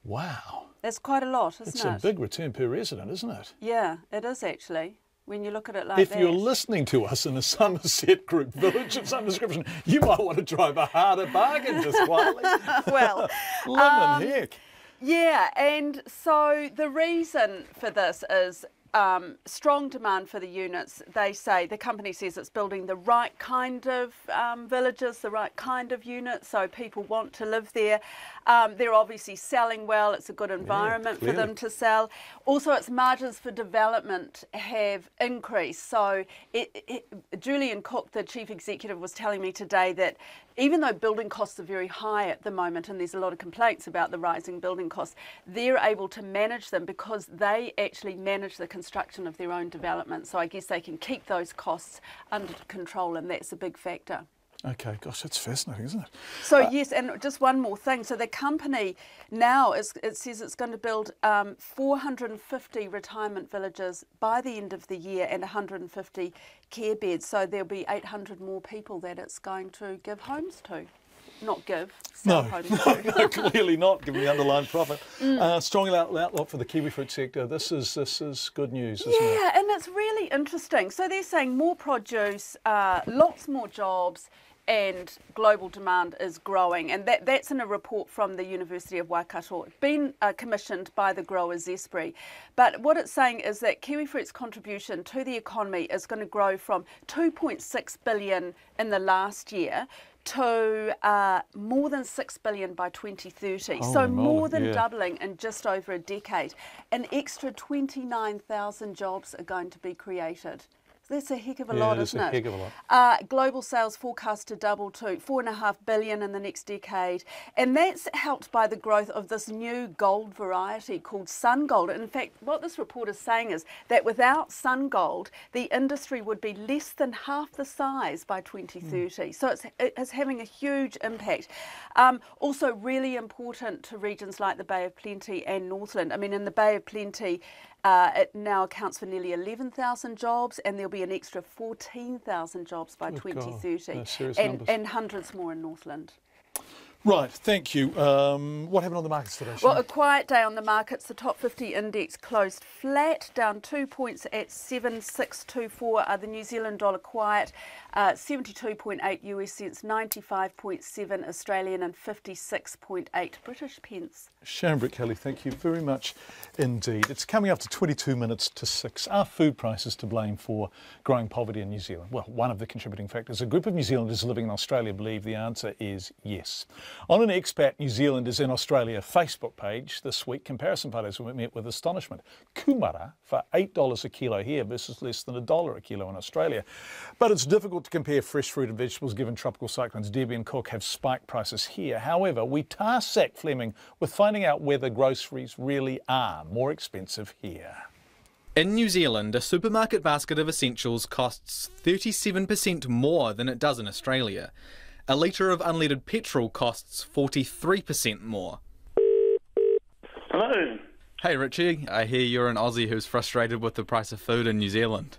Wow. That's quite a lot, isn't it? It's a big return per resident, isn't it? Yeah, it is actually, when you look at it like if that. If you're listening to us in a Somerset Group village of some description, you might want to drive a harder bargain just quietly. Well, Lemon heck. Yeah, and so the reason for this is strong demand for the units. They say, the company says it's building the right kind of villages, the right kind of units, so people want to live there. They're obviously selling well. It's a good environment for them to sell. Also, its margins for development have increased. So Julian Cook, the chief executive, was telling me today that even though building costs are very high at the moment, and there's a lot of complaints about the rising building costs, they're able to manage them because they actually manage the construction of their own development. So I guess they can keep those costs under control, and that's a big factor. Okay, gosh, that's fascinating, isn't it? So yes, and just one more thing. So the company now, it says it's going to build 450 retirement villages by the end of the year and 150 care beds. So there'll be 800 more people that it's going to give homes to. Not give, sell homes to. No, clearly not, given the underlying profit. Strong outlook for the kiwifruit sector. This is good news, isn't it? Yeah, and it's really interesting. So they're saying more produce, lots more jobs, and global demand is growing, and that's in a report from the University of Waikato. It's been commissioned by the grower Zespri. But what it's saying is that kiwifruit's contribution to the economy is going to grow from 2.6 billion in the last year to more than 6 billion by 2030. So more than doubling in just over a decade. An extra 29,000 jobs are going to be created. That's a heck of a lot, isn't it? Yeah, it is a heck of a lot. Global sales forecast to double to 4.5 billion in the next decade. And that's helped by the growth of this new gold variety called Sun Gold. In fact, what this report is saying is that without Sun Gold, the industry would be less than half the size by 2030. So it's having a huge impact. Also really important to regions like the Bay of Plenty and Northland. I mean, in the Bay of Plenty, it now accounts for nearly 11,000 jobs, and there'll be an extra 14,000 jobs by 2030, and hundreds more in Northland. Right, thank you. What happened on the markets today, Well, a quiet day on the markets. The top 50 index closed flat, down 2 points at 7624. The New Zealand dollar quiet, 72.8 US cents, 95.7 Australian and 56.8 British pence. Sharon Brett-Kelly, thank you very much indeed. It's coming up to 22 minutes to 6. Are food prices to blame for growing poverty in New Zealand? Well, one of the contributing factors. A group of New Zealanders living in Australia believe the answer is yes. On an Expat New Zealanders in Australia Facebook page this week, comparison photos were met with astonishment. Kumara for $8 a kilo here versus less than $1 a kilo in Australia. But it's difficult to compare fresh fruit and vegetables given tropical cyclones Debbie and Cook have spiked prices here. However, we tasked Zach Fleming with finding out whether groceries really are more expensive here. In New Zealand, a supermarket basket of essentials costs 37% more than it does in Australia. A litre of unleaded petrol costs 43% more. Hello. Hey Richie, I hear you're an Aussie who's frustrated with the price of food in New Zealand.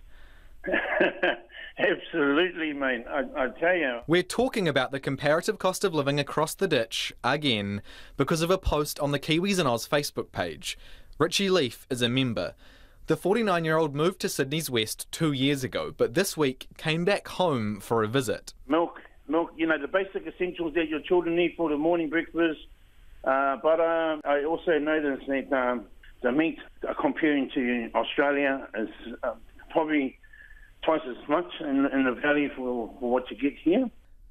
Absolutely, mate. I tell you. We're talking about the comparative cost of living across the ditch again because of a post on the Kiwis in Oz Facebook page. Richie Leaf is a member. The 49-year-old moved to Sydney's West 2 years ago, but this week came back home for a visit. Milk, the basic essentials that your children need for the morning breakfast. But I also noticed that the meat, comparing to Australia, is probably twice as much in the value for what you get here.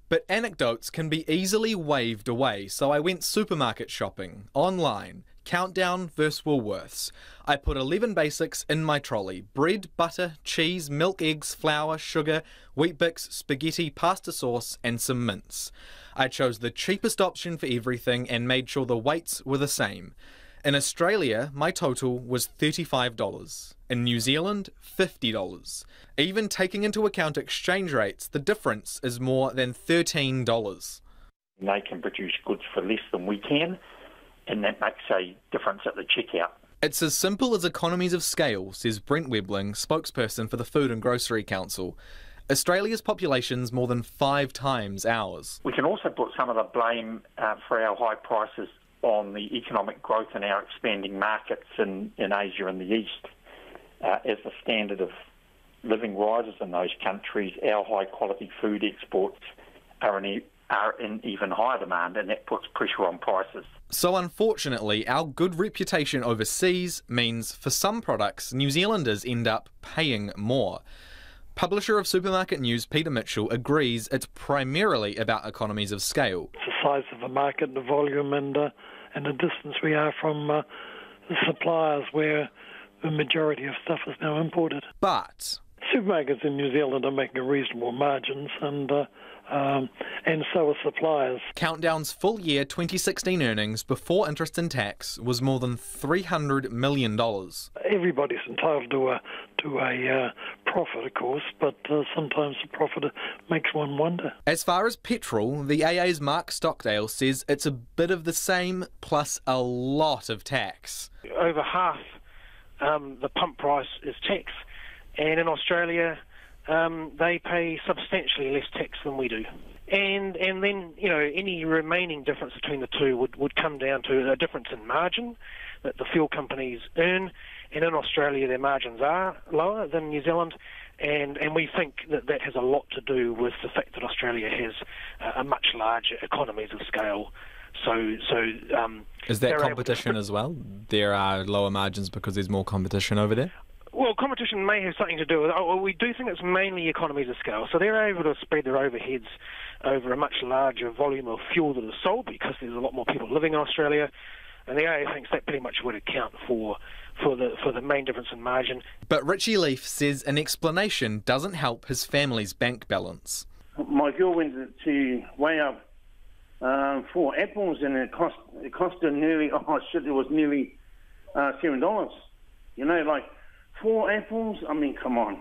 But anecdotes can be easily waved away, so I went supermarket shopping, online, Countdown versus Woolworths. I put 11 basics in my trolley: bread, butter, cheese, milk, eggs, flour, sugar, Weet-Bix, spaghetti, pasta sauce and some mince. I chose the cheapest option for everything and made sure the weights were the same. In Australia, my total was $35. In New Zealand, $50. Even taking into account exchange rates, the difference is more than $13. They can produce goods for less than we can, and that makes a difference at the checkout. It's as simple as economies of scale, says Brent Webling, spokesperson for the Food and Grocery Council. Australia's population's more than 5 times ours. We can also put some of the blame for our high prices on the economic growth in our expanding markets in Asia and the East. As the standard of living rises in those countries, our high-quality food exports are in even higher demand, and that puts pressure on prices. So unfortunately, our good reputation overseas means for some products, New Zealanders end up paying more. Publisher of Supermarket News Peter Mitchell agrees it's primarily about economies of scale. It's the size of the market, the volume and the distance we are from the suppliers where the majority of stuff is now imported. But supermarkets in New Zealand are making reasonable margins and so are suppliers. Countdown's full year 2016 earnings before interest and tax was more than $300 million. Everybody's entitled to a profit, of course, but sometimes the profit makes one wonder. As far as petrol, the AA's Mark Stockdale says it's a bit of the same plus a lot of tax. Over half the pump price is tax, and in Australia they pay substantially less tax than we do. And then, any remaining difference between the two would come down to a difference in margin that the fuel companies earn, and in Australia their margins are lower than New Zealand, and we think that has a lot to do with the fact that Australia has a much larger economies of scale. Is that competition as well? There are lower margins because there's more competition over there? Well, competition may have something to do with it. We do think it's mainly economies of scale. So they're able to spread their overheads over a much larger volume of fuel that is sold because there's a lot more people living in Australia. And the AA thinks that pretty much would account for the main difference in margin. But Richie Leaf says an explanation doesn't help his family's bank balance. My girl went to weigh up 4 apples, and it cost her nearly, it was nearly $7. 4 apples? I mean, come on,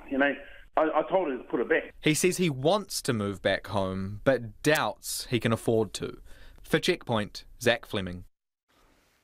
I told her to put it back. He says he wants to move back home, but doubts he can afford to. For Checkpoint, Zach Fleming.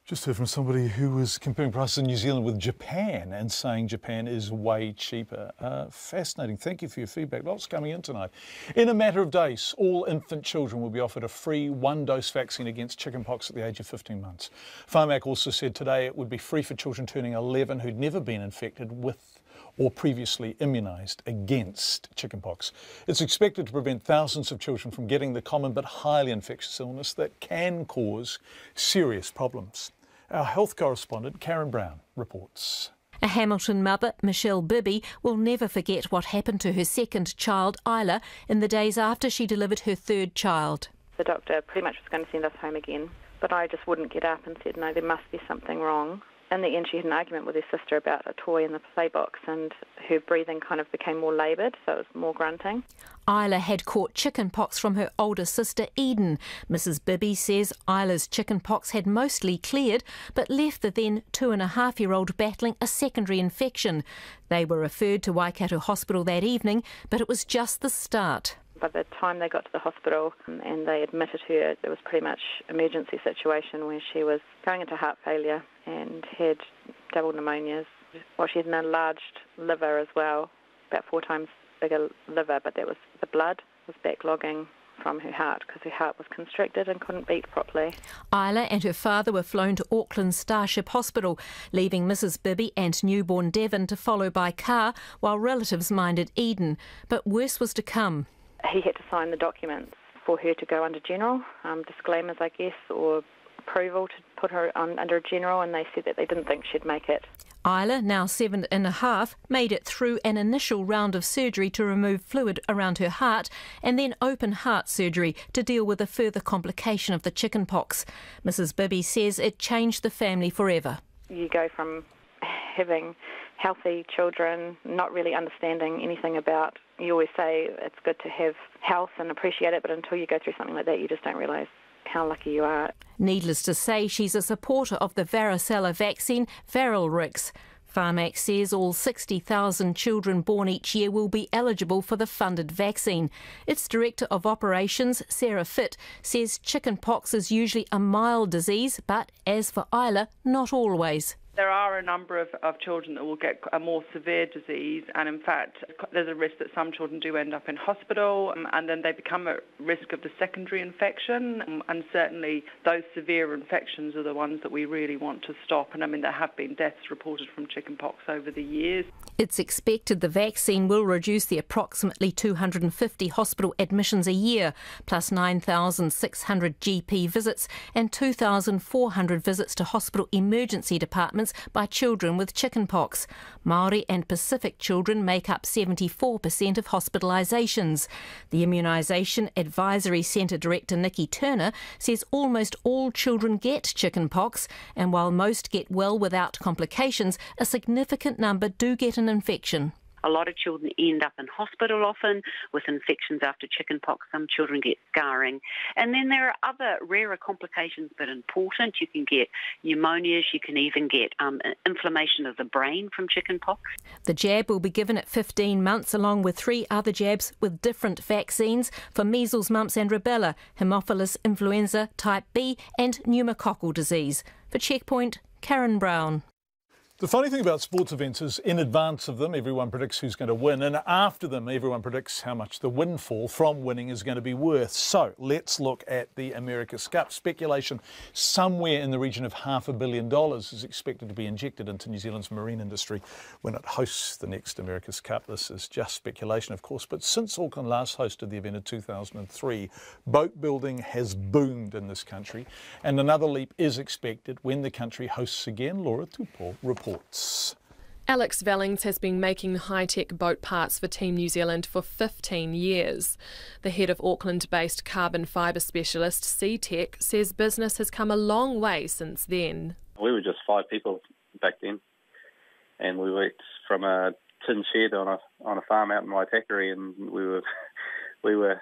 Just heard from somebody who was comparing prices in New Zealand with Japan and saying Japan is way cheaper. Fascinating. Thank you for your feedback. Lots coming in tonight. In a matter of days, all infant children will be offered a free 1-dose vaccine against chickenpox at the age of 15 months. Pharmac also said today it would be free for children turning 11 who'd never been infected with or previously immunised against chickenpox. It's expected to prevent thousands of children from getting the common but highly infectious illness that can cause serious problems. Our health correspondent Karen Brown reports. A Hamilton mother, Michelle Bibby, will never forget what happened to her second child, Isla, in the days after she delivered her third child. The doctor pretty much was going to send us home again, but I just wouldn't get up and said, no, there must be something wrong. In the end, she had an argument with her sister about a toy in the play box, and her breathing kind of became more laboured, so it was more grunting. Isla had caught chickenpox from her older sister Eden. Mrs Bibby says Isla's chickenpox had mostly cleared, but left the then 2.5-year-old battling a secondary infection. They were referred to Waikato Hospital that evening, but it was just the start. By the time they got to the hospital and they admitted her, it was pretty much emergency situation where she was going into heart failure and had double pneumonias. Well, she had an enlarged liver as well, about 4 times bigger liver, but that was the blood was backlogging from her heart because her heart was constricted and couldn't beat properly. Isla and her father were flown to Auckland's Starship Hospital, leaving Mrs Bibby and newborn Devon to follow by car while relatives minded Eden. But worse was to come. He had to sign the documents for her to go under general, disclaimers I guess, or approval to put her under general, and they said that they didn't think she'd make it. Isla, now 7.5, made it through an initial round of surgery to remove fluid around her heart and then open heart surgery to deal with a further complication of the chickenpox. Mrs Bibby says it changed the family forever. You go from having healthy children, not really understanding anything about, you always say it's good to have health and appreciate it, but until you go through something like that, you just don't realise how lucky you are. Needless to say, she's a supporter of the varicella vaccine, Varilrix. Pharmac says all 60,000 children born each year will be eligible for the funded vaccine. Its Director of Operations, Sarah Fitt, says chickenpox is usually a mild disease, but as for Isla, not always. There are a number of children that will get a more severe disease, and in fact there's a risk that some children do end up in hospital and then they become at risk of the secondary infection, and certainly those severe infections are the ones that we really want to stop. And I mean, there have been deaths reported from chickenpox over the years. It's expected the vaccine will reduce the approximately 250 hospital admissions a year, plus 9,600 GP visits and 2,400 visits to hospital emergency departments by children with chickenpox. Māori and Pacific children make up 74% of hospitalisations. The Immunisation Advisory Centre Director Nikki Turner says almost all children get chickenpox, and while most get well without complications, a significant number do get an infection. A lot of children end up in hospital often with infections after chickenpox. Some children get scarring. And then there are other rarer complications but important. You can get pneumonias, you can even get inflammation of the brain from chickenpox. The jab will be given at 15 months along with 3 other jabs with different vaccines for measles, mumps and rubella, Haemophilus influenza type B and pneumococcal disease. For Checkpoint, Karen Brown. The funny thing about sports events is in advance of them, everyone predicts who's going to win, and after them, everyone predicts how much the windfall from winning is going to be worth. So let's look at the America's Cup. Speculation somewhere in the region of $500 million is expected to be injected into New Zealand's marine industry when it hosts the next America's Cup. This is just speculation, of course, but since Auckland last hosted the event in 2003, boat building has boomed in this country, and another leap is expected when the country hosts again. Laura Tupou reports. Alex Vellings has been making high-tech boat parts for Team New Zealand for 15 years. The head of Auckland-based carbon fibre specialist C-Tech says business has come a long way since then. We were just 5 people back then, and we worked from a tin shed on a farm out in Waitakere, and we were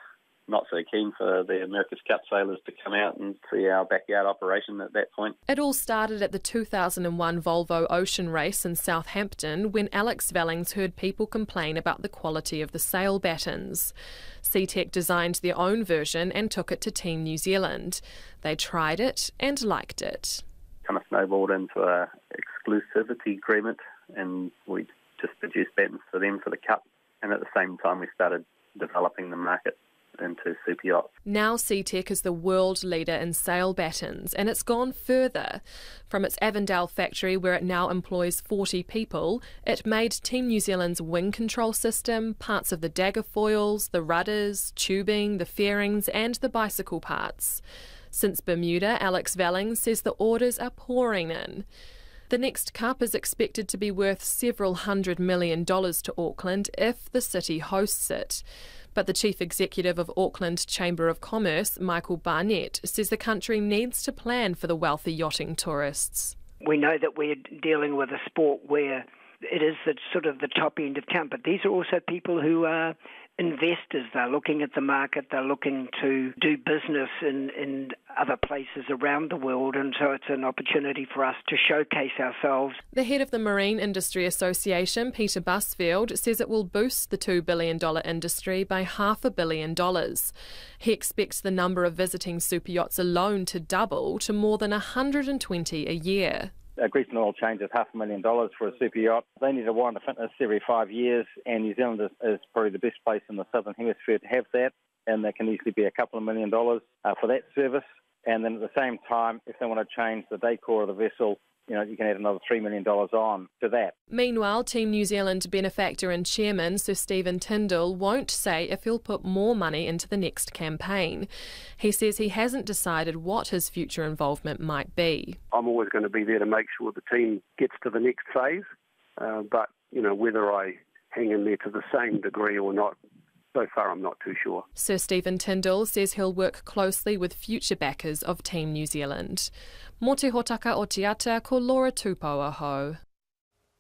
not so keen for the America's Cup sailors to come out and see our backyard operation at that point. It all started at the 2001 Volvo Ocean Race in Southampton when Alex Vellings heard people complain about the quality of the sail battens. C-Tech designed their own version and took it to Team New Zealand. They tried it and liked it. Kind of snowballed into an exclusivity agreement, and we just produced battens for them for the Cup, and at the same time we started developing the market into super yachts. Now C-Tech is the world leader in sail battens, and it's gone further. From its Avondale factory, where it now employs 40 people, it made Team New Zealand's wing control system, parts of the dagger foils, the rudders, tubing, the fairings and the bicycle parts. Since Bermuda, Alex Vellings says the orders are pouring in. The next Cup is expected to be worth several $100 million to Auckland if the city hosts it. But the Chief Executive of Auckland Chamber of Commerce, Michael Barnett, says the country needs to plan for the wealthy yachting tourists. We know that we're dealing with a sport where it is the sort of the top end of town, but these are also people who are investors. They're looking at the market, they're looking to do business in other places around the world, and so it's an opportunity for us to showcase ourselves. The head of the Marine Industry Association, Peter Busfield, says it will boost the $2 billion industry by $500 million. He expects the number of visiting super yachts alone to double to more than 120 a year. Grease and oil change is $500,000 for a super yacht. They need a warrant of fitness every 5 years, and New Zealand is probably the best place in the Southern Hemisphere to have that, and that can easily be a couple of $1 million for that service. And then at the same time, if they want to change the decor of the vessel, you can add another $3 million on to that. Meanwhile, Team New Zealand benefactor and chairman Sir Stephen Tindall won't say if he'll put more money into the next campaign. He says he hasn't decided what his future involvement might be. I'm always going to be there to make sure the team gets to the next phase, but whether I hang in there to the same degree or not, so far I'm not too sure. Sir Stephen Tindall says he'll work closely with future backers of Team New Zealand. Mō te hotaka o te ata, ko Laura Tupou aho.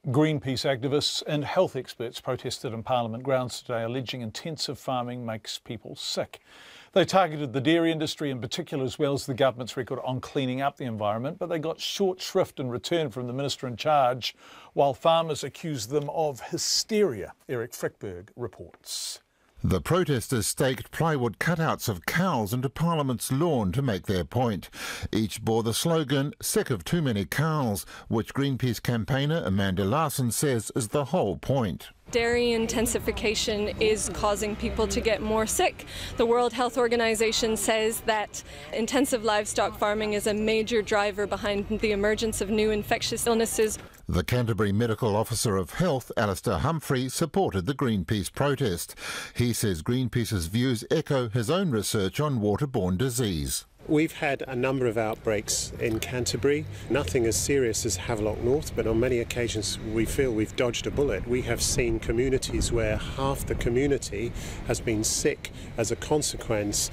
Greenpeace activists and health experts protested in Parliament grounds today, alleging intensive farming makes people sick. They targeted the dairy industry in particular, as well as the government's record on cleaning up the environment, but they got short shrift in return from the minister in charge, while farmers accused them of hysteria. Eric Frickberg reports. The protesters staked plywood cutouts of cows into Parliament's lawn to make their point. Each bore the slogan, "Sick of too many cows," which Greenpeace campaigner Amanda Larson says is the whole point. Dairy intensification is causing people to get more sick. The World Health Organization says that intensive livestock farming is a major driver behind the emergence of new infectious illnesses. The Canterbury Medical Officer of Health, Alistair Humphrey, supported the Greenpeace protest. He says Greenpeace's views echo his own research on waterborne disease. We've had a number of outbreaks in Canterbury, nothing as serious as Havelock North, but on many occasions we feel we've dodged a bullet. We have seen communities where half the community has been sick as a consequence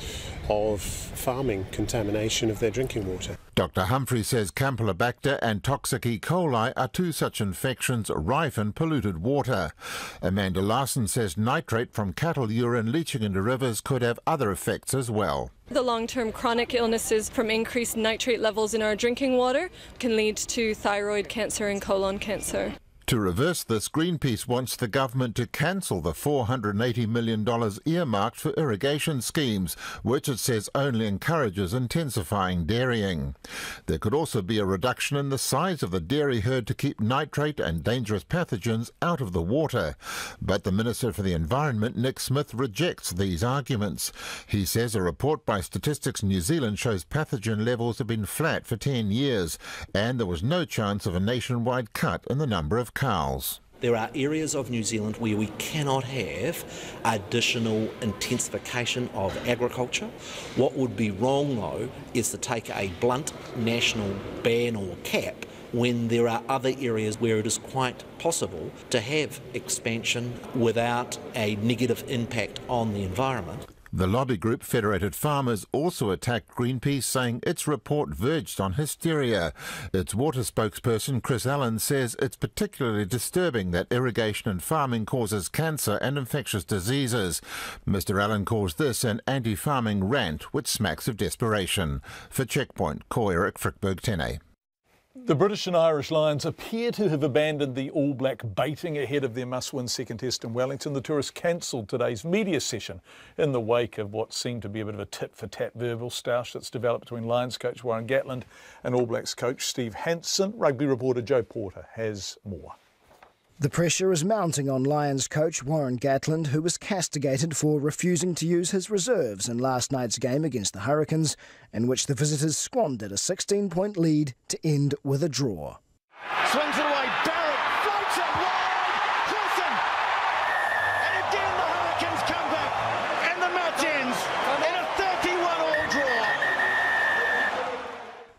of farming contamination of their drinking water. Dr Humphrey says Campylobacter and toxic E. coli are two such infections rife in polluted water. Amanda Larson says nitrate from cattle urine leaching into rivers could have other effects as well. The long-term chronic illnesses from increased nitrate levels in our drinking water can lead to thyroid cancer and colon cancer. To reverse this, Greenpeace wants the government to cancel the $480 million earmarked for irrigation schemes, which it says only encourages intensifying dairying. There could also be a reduction in the size of the dairy herd to keep nitrate and dangerous pathogens out of the water. But the Minister for the Environment, Nick Smith, rejects these arguments. He says a report by Statistics New Zealand shows pathogen levels have been flat for 10 years, and there was no chance of a nationwide cut in the number of cows. There are areas of New Zealand where we cannot have additional intensification of agriculture. What would be wrong, though, is to take a blunt national ban or cap when there are other areas where it is quite possible to have expansion without a negative impact on the environment. The lobby group Federated Farmers also attacked Greenpeace, saying its report verged on hysteria. Its water spokesperson Chris Allen says it's particularly disturbing that irrigation and farming causes cancer and infectious diseases. Mr Allen calls this an anti-farming rant which smacks of desperation. For Checkpoint, ko Eric Frickberg Tene. The British and Irish Lions appear to have abandoned the All Black baiting ahead of their must-win second test in Wellington. The tourists cancelled today's media session in the wake of what seemed to be a bit of a tit-for-tat verbal stoush that's developed between Lions coach Warren Gatland and All Blacks coach Steve Hansen. Rugby reporter Joe Porter has more. The pressure is mounting on Lions coach Warren Gatland, who was castigated for refusing to use his reserves in last night's game against the Hurricanes, in which the visitors squandered a 16-point lead to end with a draw. Swings it away, Barrett floats it wide, Wilson, and again the Hurricanes come back, and the match ends in a 31-all draw.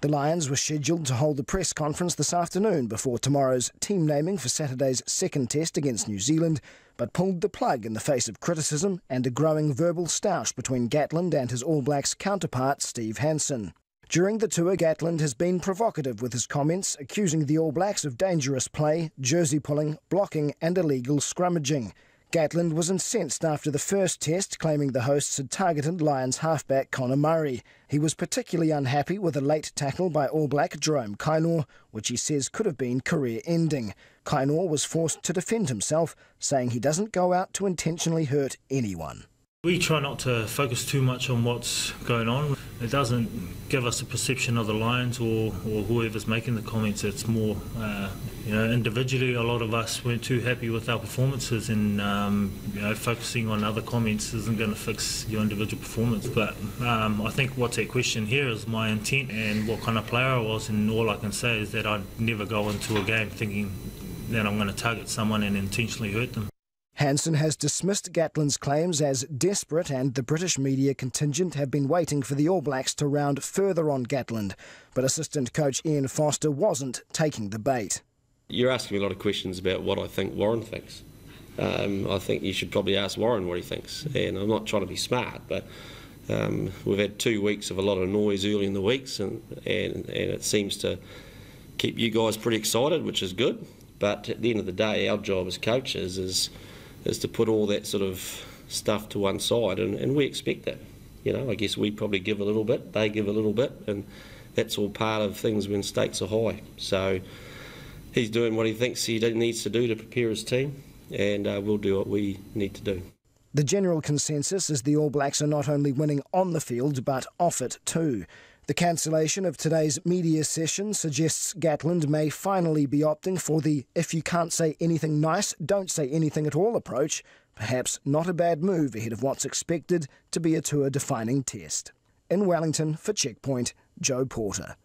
The Lions were scheduled to hold a press conference this afternoon before tomorrow's team naming for Saturday's second test against New Zealand, but pulled the plug in the face of criticism and a growing verbal stoush between Gatland and his All Blacks counterpart Steve Hansen. During the tour, Gatland has been provocative with his comments, accusing the All Blacks of dangerous play, jersey pulling, blocking and illegal scrummaging. Gatland was incensed after the first test, claiming the hosts had targeted Lions halfback Connor Murray. He was particularly unhappy with a late tackle by All Black Jerome Kainoa, which he says could have been career-ending. Kainoa was forced to defend himself, saying he doesn't go out to intentionally hurt anyone. We try not to focus too much on what's going on. It doesn't give us a perception of the Lions or whoever's making the comments. It's more, individually, a lot of us weren't too happy with our performances, and focusing on other comments isn't going to fix your individual performance. But I think what's at question here is my intent and what kind of player I was, and all I can say is that I'd never go into a game thinking that I'm going to target someone and intentionally hurt them. Hansen has dismissed Gatland's claims as desperate, and the British media contingent have been waiting for the All Blacks to round further on Gatland. But assistant coach Ian Foster wasn't taking the bait. You're asking me a lot of questions about what I think Warren thinks. I think you should probably ask Warren what he thinks. And I'm not trying to be smart, but we've had 2 weeks of a lot of noise early in the weeks, and it seems to keep you guys pretty excited, which is good. But at the end of the day, our job as coaches is to put all that sort of stuff to one side, and we expect that. I guess we probably give a little bit, they give a little bit, and that's all part of things when stakes are high. So he's doing what he thinks he needs to do to prepare his team, and we'll do what we need to do. The general consensus is the All Blacks are not only winning on the field, but off it too. The cancellation of today's media session suggests Gatland may finally be opting for the if you can't say anything nice, don't say anything at all approach. Perhaps not a bad move ahead of what's expected to be a tour-defining test. In Wellington for Checkpoint, Joe Porter.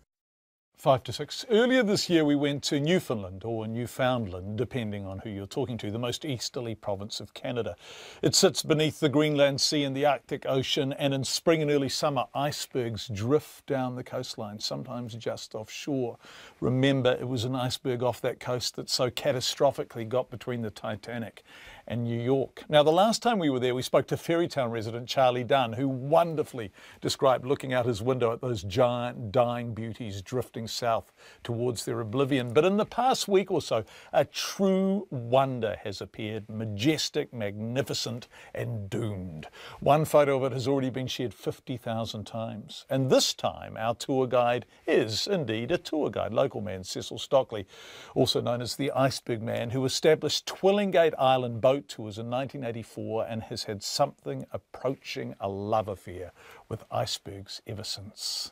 5 to 6. Earlier this year we went to Newfoundland, or Newfoundland, depending on who you're talking to, the most easterly province of Canada. It sits beneath the Greenland Sea and the Arctic Ocean, and in spring and early summer icebergs drift down the coastline, sometimes just offshore. Remember, it was an iceberg off that coast that so catastrophically got between the Titanic and New York. Now, the last time we were there, we spoke to Fairytown resident Charlie Dunn, who wonderfully described looking out his window at those giant dying beauties drifting south towards their oblivion. But in the past week or so, a true wonder has appeared, majestic, magnificent and doomed. One photo of it has already been shared 50,000 times. And this time, our tour guide is indeed a tour guide, local man Cecil Stockley, also known as the Iceberg Man, who established Twillingate Island boat tours in 1984 and has had something approaching a love affair with icebergs ever since.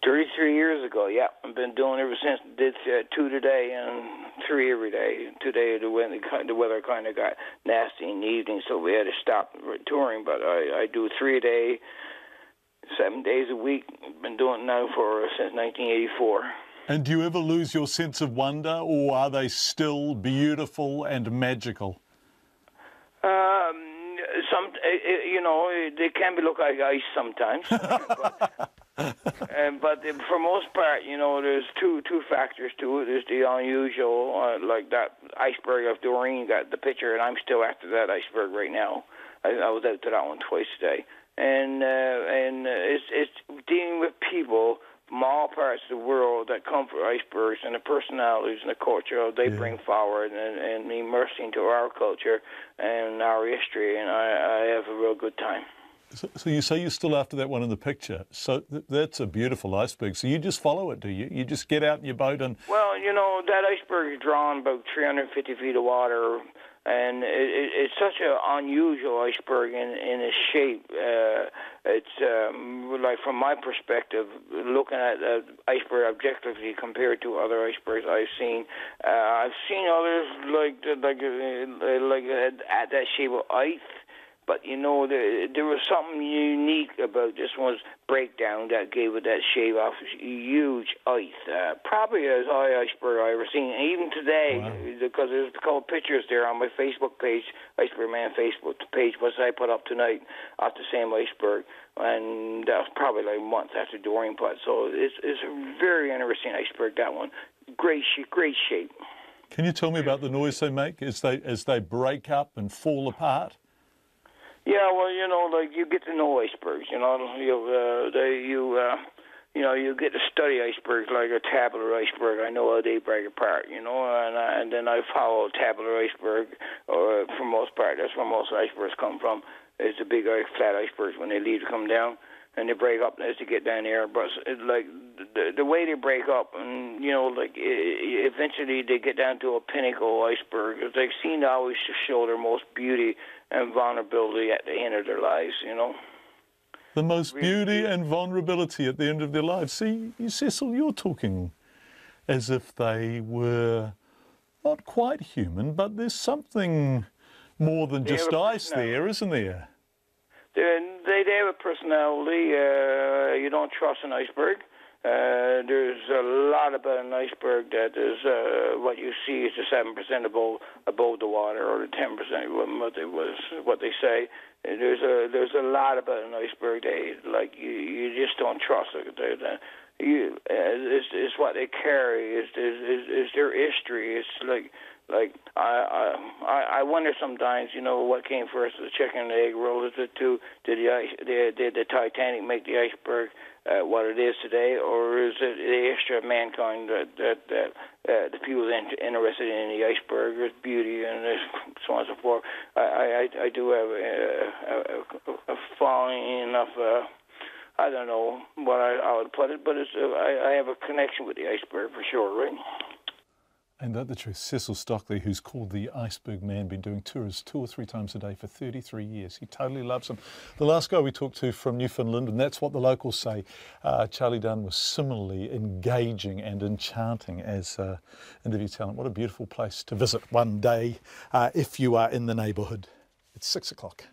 33 years ago, yeah. I've been doing it ever since. Did 2 today and 3 every day. Today the weather kind of got nasty in the evening, so we had to stop touring, but I do 3 a day, 7 days a week. I've been doing it now since 1984. And do you ever lose your sense of wonder, or are they still beautiful and magical? They can look like ice sometimes. But for most part, there's two factors to it. There's the unusual, like that iceberg of Doreen, got the picture, and I'm still after that iceberg right now. I was out to that one twice today. And it's dealing with people from all parts of the world that come for icebergs and the personalities and the culture they bring forward and immersing into our culture and our history, and I have a real good time. So you say you're still after that one in the picture. So that's a beautiful iceberg. So you just follow it, do you? You just get out in your boat and... Well, that iceberg is drawn about 350 feet of water, and it's such an unusual iceberg in its shape. It's like, from my perspective, looking at the iceberg objectively compared to other icebergs I've seen others like at that shape of ice. But, there was something unique about this one's breakdown that gave it that shape of huge ice. Probably as high iceberg I've ever seen. And even today, because there's a couple of pictures there on my Facebook page, Iceberg Man Facebook page, which I put up tonight, off the same iceberg. And that was probably like months after Doreen put. So it's a very interesting iceberg, that one. Great shape. Can you tell me about the noise they make as they break up and fall apart? Yeah, well, like you get to know icebergs, you know, you get to study icebergs like a tabular iceberg. I know how they break apart, you know, and then I follow tabular iceberg, or for most part, that's where most icebergs come from. It's the big flat icebergs when they leave to come down, and they break up as they get down there. But like the way they break up, and you know, like eventually they get down to a pinnacle iceberg. They seem to always show their most beauty and vulnerability at the end of their lives, you know. The most beauty and vulnerability at the end of their lives. See, Cecil, you're talking as if they were not quite human, but there's something more than just ice there, isn't there? They have a personality. You don't trust an iceberg. There's a lot about an iceberg that is what you see is the 7% above the water, or the 10% what they say. There's a lot about an iceberg. You just don't trust it. It's what they carry. It's their history. It's like I wonder sometimes, you know, what came first, the chicken and the egg roll? Is it did the Titanic make the iceberg what it is today, or is it the history of mankind that the people interested in the iceberg, its beauty, and so on and so forth? I do have a falling enough. I don't know what I would put it, but I have a connection with the iceberg for sure, right? And that's the truth. Cecil Stockley, who's called the Iceberg Man, been doing tours 2 or 3 times a day for 33 years. He totally loves them. The last guy we talked to from Newfoundland, and that's what the locals say, Charlie Dunn, was similarly engaging and enchanting as interview talent. What a beautiful place to visit one day if you are in the neighbourhood. It's 6 o'clock.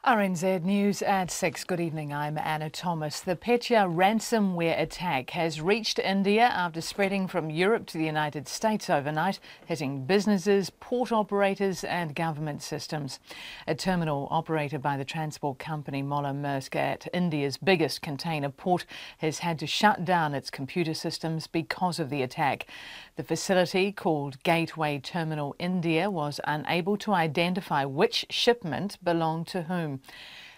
RNZ News at 6. Good evening, I'm Anna Thomas. The Petya ransomware attack has reached India after spreading from Europe to the United States overnight, hitting businesses, port operators and government systems. A terminal operated by the transport company Moller Maersk at India's biggest container port has had to shut down its computer systems because of the attack. The facility, called Gateway Terminal India, was unable to identify which shipment belonged to whom.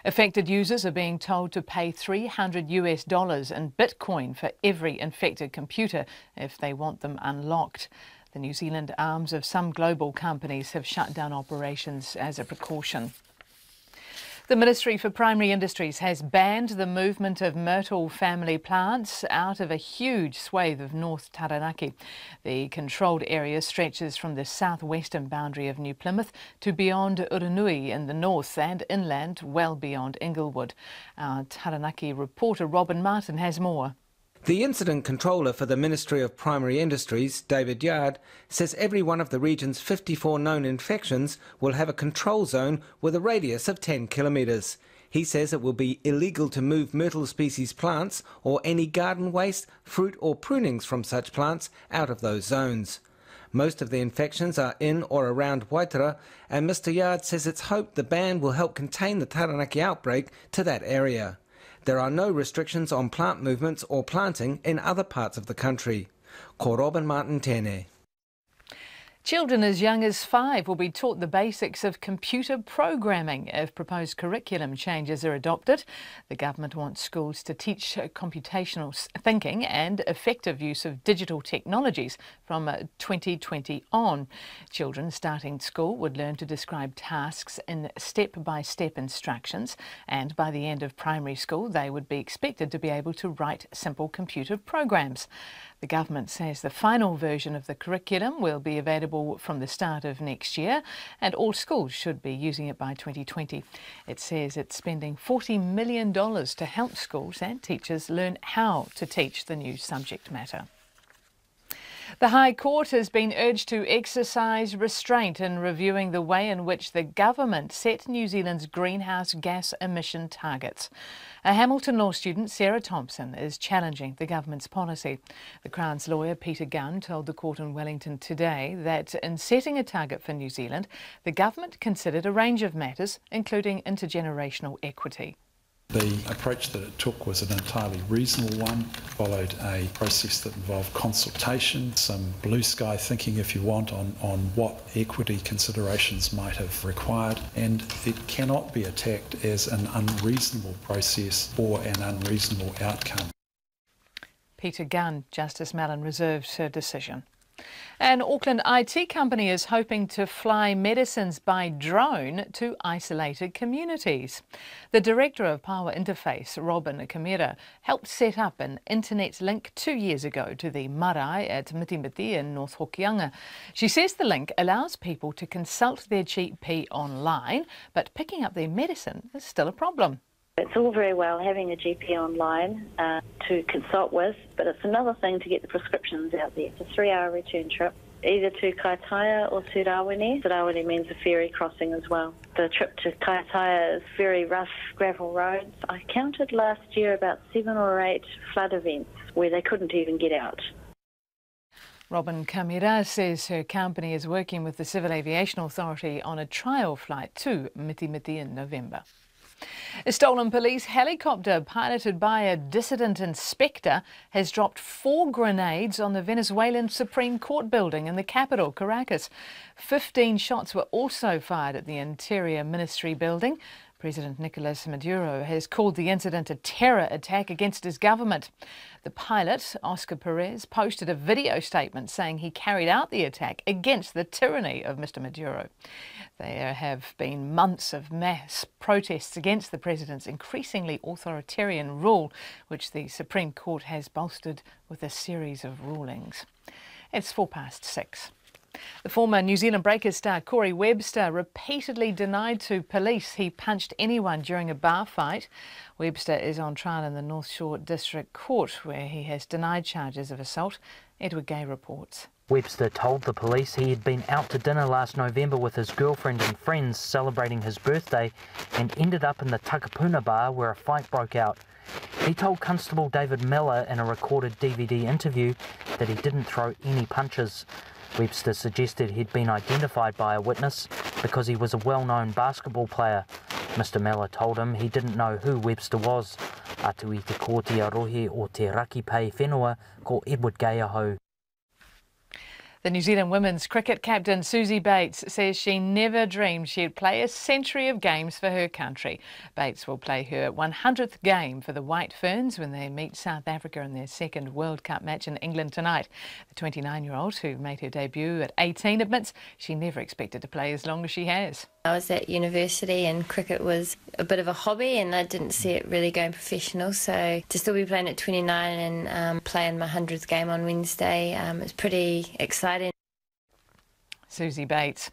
Affected users are being told to pay $300 in Bitcoin for every infected computer if they want them unlocked. The New Zealand arms of some global companies have shut down operations as a precaution. The Ministry for Primary Industries has banned the movement of myrtle family plants out of a huge swathe of North Taranaki. The controlled area stretches from the southwestern boundary of New Plymouth to beyond Uranui in the north and inland well beyond Inglewood. Our Taranaki reporter Robin Martin has more. The incident controller for the Ministry of Primary Industries, David Yard, says every one of the region's 54 known infections will have a control zone with a radius of 10 kilometres. He says it will be illegal to move myrtle species plants or any garden waste, fruit or prunings from such plants out of those zones. Most of the infections are in or around Waitara, and Mr Yard says it's hoped the ban will help contain the Taranaki outbreak to that area. There are no restrictions on plant movements or planting in other parts of the country. Ko Robin Martin tēnei. Children as young as 5 will be taught the basics of computer programming if proposed curriculum changes are adopted. The government wants schools to teach computational thinking and effective use of digital technologies from 2020 on. Children starting school would learn to describe tasks in step-by-step instructions, and by the end of primary school they would be expected to be able to write simple computer programs. The government says the final version of the curriculum will be available from the start of next year, and all schools should be using it by 2020. It says it's spending $40 million to help schools and teachers learn how to teach the new subject matter. The High Court has been urged to exercise restraint in reviewing the way in which the government set New Zealand's greenhouse gas emission targets. A Hamilton Law student, Sarah Thompson, is challenging the government's policy. The Crown's lawyer, Peter Gunn, told the court in Wellington today that in setting a target for New Zealand, the government considered a range of matters, including intergenerational equity. The approach that it took was an entirely reasonable one, followed a process that involved consultation, some blue sky thinking, if you want, on what equity considerations might have required, and it cannot be attacked as an unreasonable process or an unreasonable outcome. Peter Gunn, Justice Mellon reserved her decision. An Auckland IT company is hoping to fly medicines by drone to isolated communities. The director of Power Interface, Robin Kamira, helped set up an internet link 2 years ago to the marae at Mitimiti in North Hokianga. She says the link allows people to consult their GP online, but picking up their medicine is still a problem. It's all very well having a GP online to consult with, but it's another thing to get the prescriptions out there. It's a 3-hour return trip, either to Kaitaia or to Rawene. Rawene means a ferry crossing as well. The trip to Kaitaia is very rough gravel roads. I counted last year about 7 or 8 flood events where they couldn't even get out. Robin Kamira says her company is working with the Civil Aviation Authority on a trial flight to Mitimiti in November. A stolen police helicopter piloted by a dissident inspector has dropped 4 grenades on the Venezuelan Supreme Court building in the capital, Caracas. 15 shots were also fired at the Interior Ministry building. President Nicolas Maduro has called the incident a terror attack against his government. The pilot, Oscar Perez, posted a video statement saying he carried out the attack against the tyranny of Mr. Maduro. There have been months of mass protests against the president's increasingly authoritarian rule, which the Supreme Court has bolstered with a series of rulings. It's 6:04. The former New Zealand Breakers star Corey Webster repeatedly denied to police he punched anyone during a bar fight. Webster is on trial in the North Shore District Court, where he has denied charges of assault. Edward Gay reports. Webster told the police he had been out to dinner last November with his girlfriend and friends celebrating his birthday and ended up in the Takapuna bar where a fight broke out. He told Constable David Miller in a recorded DVD interview that he didn't throw any punches. Webster suggested he'd been identified by a witness because he was a well-known basketball player. Mr. Miller told him he didn't know who Webster was. Atu I te kōtia rohe o te raki pei whenua ko Edward Gay ahau. The New Zealand women's cricket captain Susie Bates says she never dreamed she'd play a century of games for her country. Bates will play her 100th game for the White Ferns when they meet South Africa in their second World Cup match in England tonight. The 29-year-old, who made her debut at 18, admits she never expected to play as long as she has. I was at university and cricket was a bit of a hobby and I didn't see it really going professional, so to still be playing at 29 and playing my 100th game on Wednesday, it's pretty exciting. Susie Bates.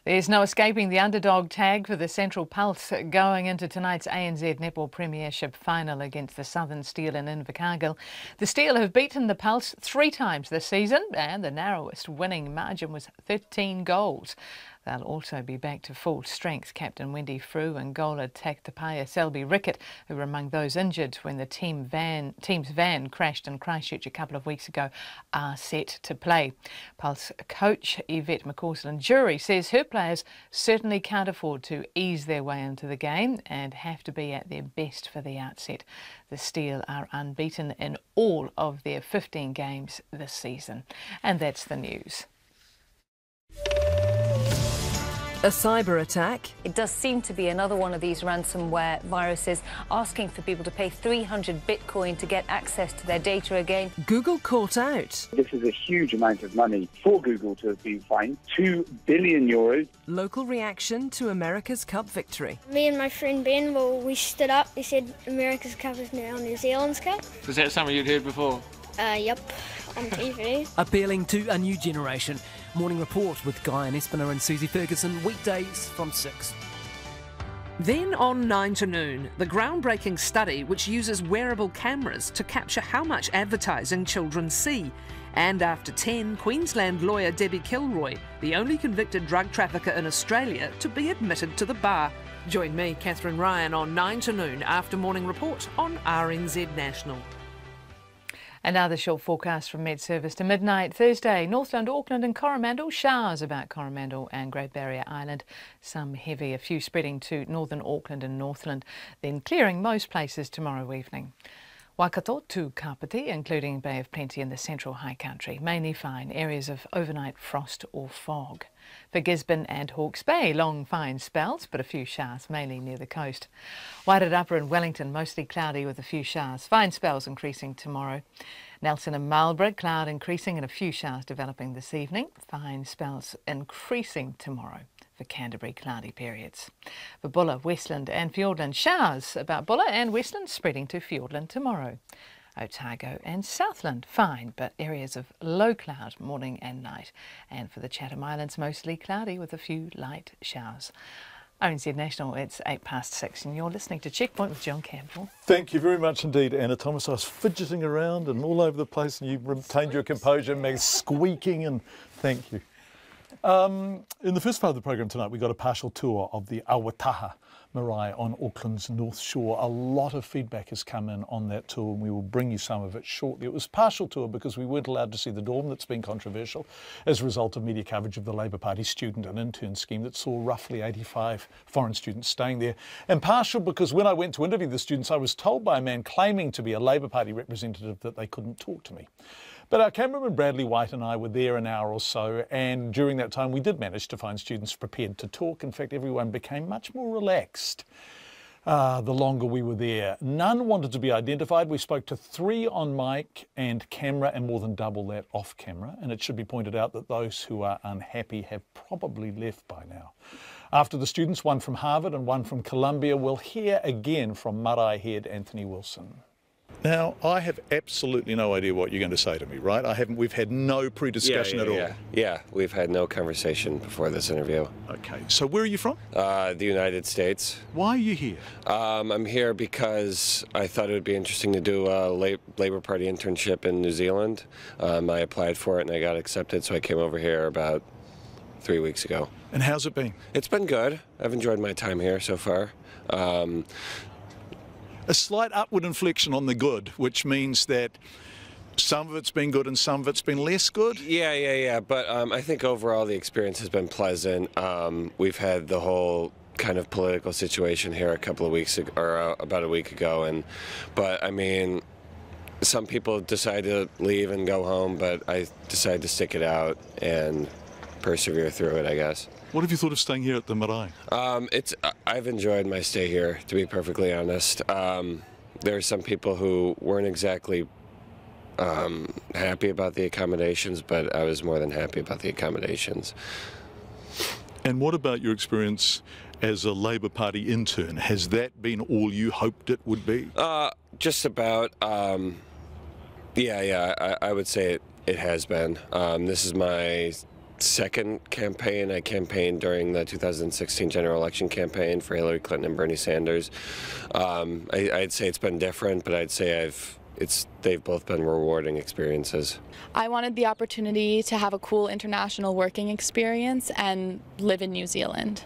There's no escaping the underdog tag for the Central Pulse going into tonight's ANZ Netball Premiership final against the Southern Steel in Invercargill. The Steel have beaten the Pulse 3 times this season and the narrowest winning margin was 13 goals. They'll also be back to full strength. Captain Wendy Frew and goaler Takatapaya Selby Rickett, who were among those injured when the team's van crashed in Christchurch a couple of weeks ago, are set to play. Pulse coach Yvette McCausland-Jury says her players certainly can't afford to ease their way into the game and have to be at their best for the outset. The Steel are unbeaten in all of their 15 games this season. And that's the news. A cyber attack. It does seem to be another one of these ransomware viruses asking for people to pay 300 Bitcoin to get access to their data again. Google caught out. This is a huge amount of money for Google to have been fined, €2 billion. Local reaction to America's Cup victory. Me and my friend Ben, we stood up. We said America's Cup is now New Zealand's Cup. Was that something you'd heard before? Yep, on TV. Appealing to a new generation. Morning Report with Guy and Espiner and Susie Ferguson, weekdays from 6. Then on 9 to noon, the groundbreaking study which uses wearable cameras to capture how much advertising children see. And after 10, Queensland lawyer Debbie Kilroy, the only convicted drug trafficker in Australia to be admitted to the bar. Join me, Catherine Ryan, on 9 to noon after Morning Report on RNZ National. Another short forecast from Met Service to midnight Thursday. Northland, Auckland and Coromandel. Showers about Coromandel and Great Barrier Island. Some heavy, a few spreading to northern Auckland and Northland. Then clearing most places tomorrow evening. Waikato to Kapiti, including Bay of Plenty in the central high country. Mainly fine, areas of overnight frost or fog. For Gisborne and Hawke's Bay, long fine spells, but a few showers, mainly near the coast. Wairarapa and Wellington, mostly cloudy with a few showers. Fine spells increasing tomorrow. Nelson and Marlborough, cloud increasing and a few showers developing this evening. Fine spells increasing tomorrow. For Canterbury, cloudy periods. For Bulla, Westland and Fiordland, showers about Bulla and Westland, spreading to Fiordland tomorrow. Otago and Southland, fine, but areas of low cloud morning and night. And for the Chatham Islands, mostly cloudy with a few light showers. RNZ National, it's 6:08 and you're listening to Checkpoint with John Campbell. Thank you very much indeed, Anna Thomas. I was fidgeting around and all over the place and you retained your composure, Meg, squeaking, and thank you. In the first part of the program tonight, we got a partial tour of the Awataha Marae on Auckland's North Shore. A lot of feedback has come in on that tour and we will bring you some of it shortly. It was a partial tour because we weren't allowed to see the dorm that's been controversial as a result of media coverage of the Labour Party student and intern scheme that saw roughly 85 foreign students staying there. And partial because when I went to interview the students, I was told by a man claiming to be a Labour Party representative that they couldn't talk to me. But our cameraman Bradley White and I were there an hour or so, and during that time we did manage to find students prepared to talk. In fact, everyone became much more relaxed the longer we were there. None wanted to be identified. We spoke to 3 on mic and camera and more than double that off camera. And it should be pointed out that those who are unhappy have probably left by now. After the students, one from Harvard and one from Columbia, we'll hear again from Marae head Anthony Wilson. Now, I have absolutely no idea what you're going to say to me, right? We've had no pre-discussion at all. Yeah, we've had no conversation before this interview. Okay, so where are you from? The United States. Why are you here? I'm here because I thought it would be interesting to do a Labour Party internship in New Zealand. I applied for it and I got accepted, so I came over here about 3 weeks ago. And how's it been? It's been good. I've enjoyed my time here so far. A slight upward inflection on the good, which means that some of it's been good and some of it's been less good? Yeah. But I think overall the experience has been pleasant. We've had the whole kind of political situation here a couple of weeks ago, or about a week ago. But I mean, some people decide to leave and go home, but I decided to stick it out and persevere through it, I guess. What have you thought of staying here at the Marae? I've enjoyed my stay here, to be perfectly honest. There are some people who weren't exactly happy about the accommodations, but I was more than happy about the accommodations. And what about your experience as a Labour Party intern? Has that been all you hoped it would be? Just about. Yeah, I would say it has been. This is my second campaign. I campaigned during the 2016 general election campaign for Hillary Clinton and Bernie Sanders. I'd say it's been different, but I'd say they've both been rewarding experiences. I wanted the opportunity to have a cool international working experience and live in New Zealand.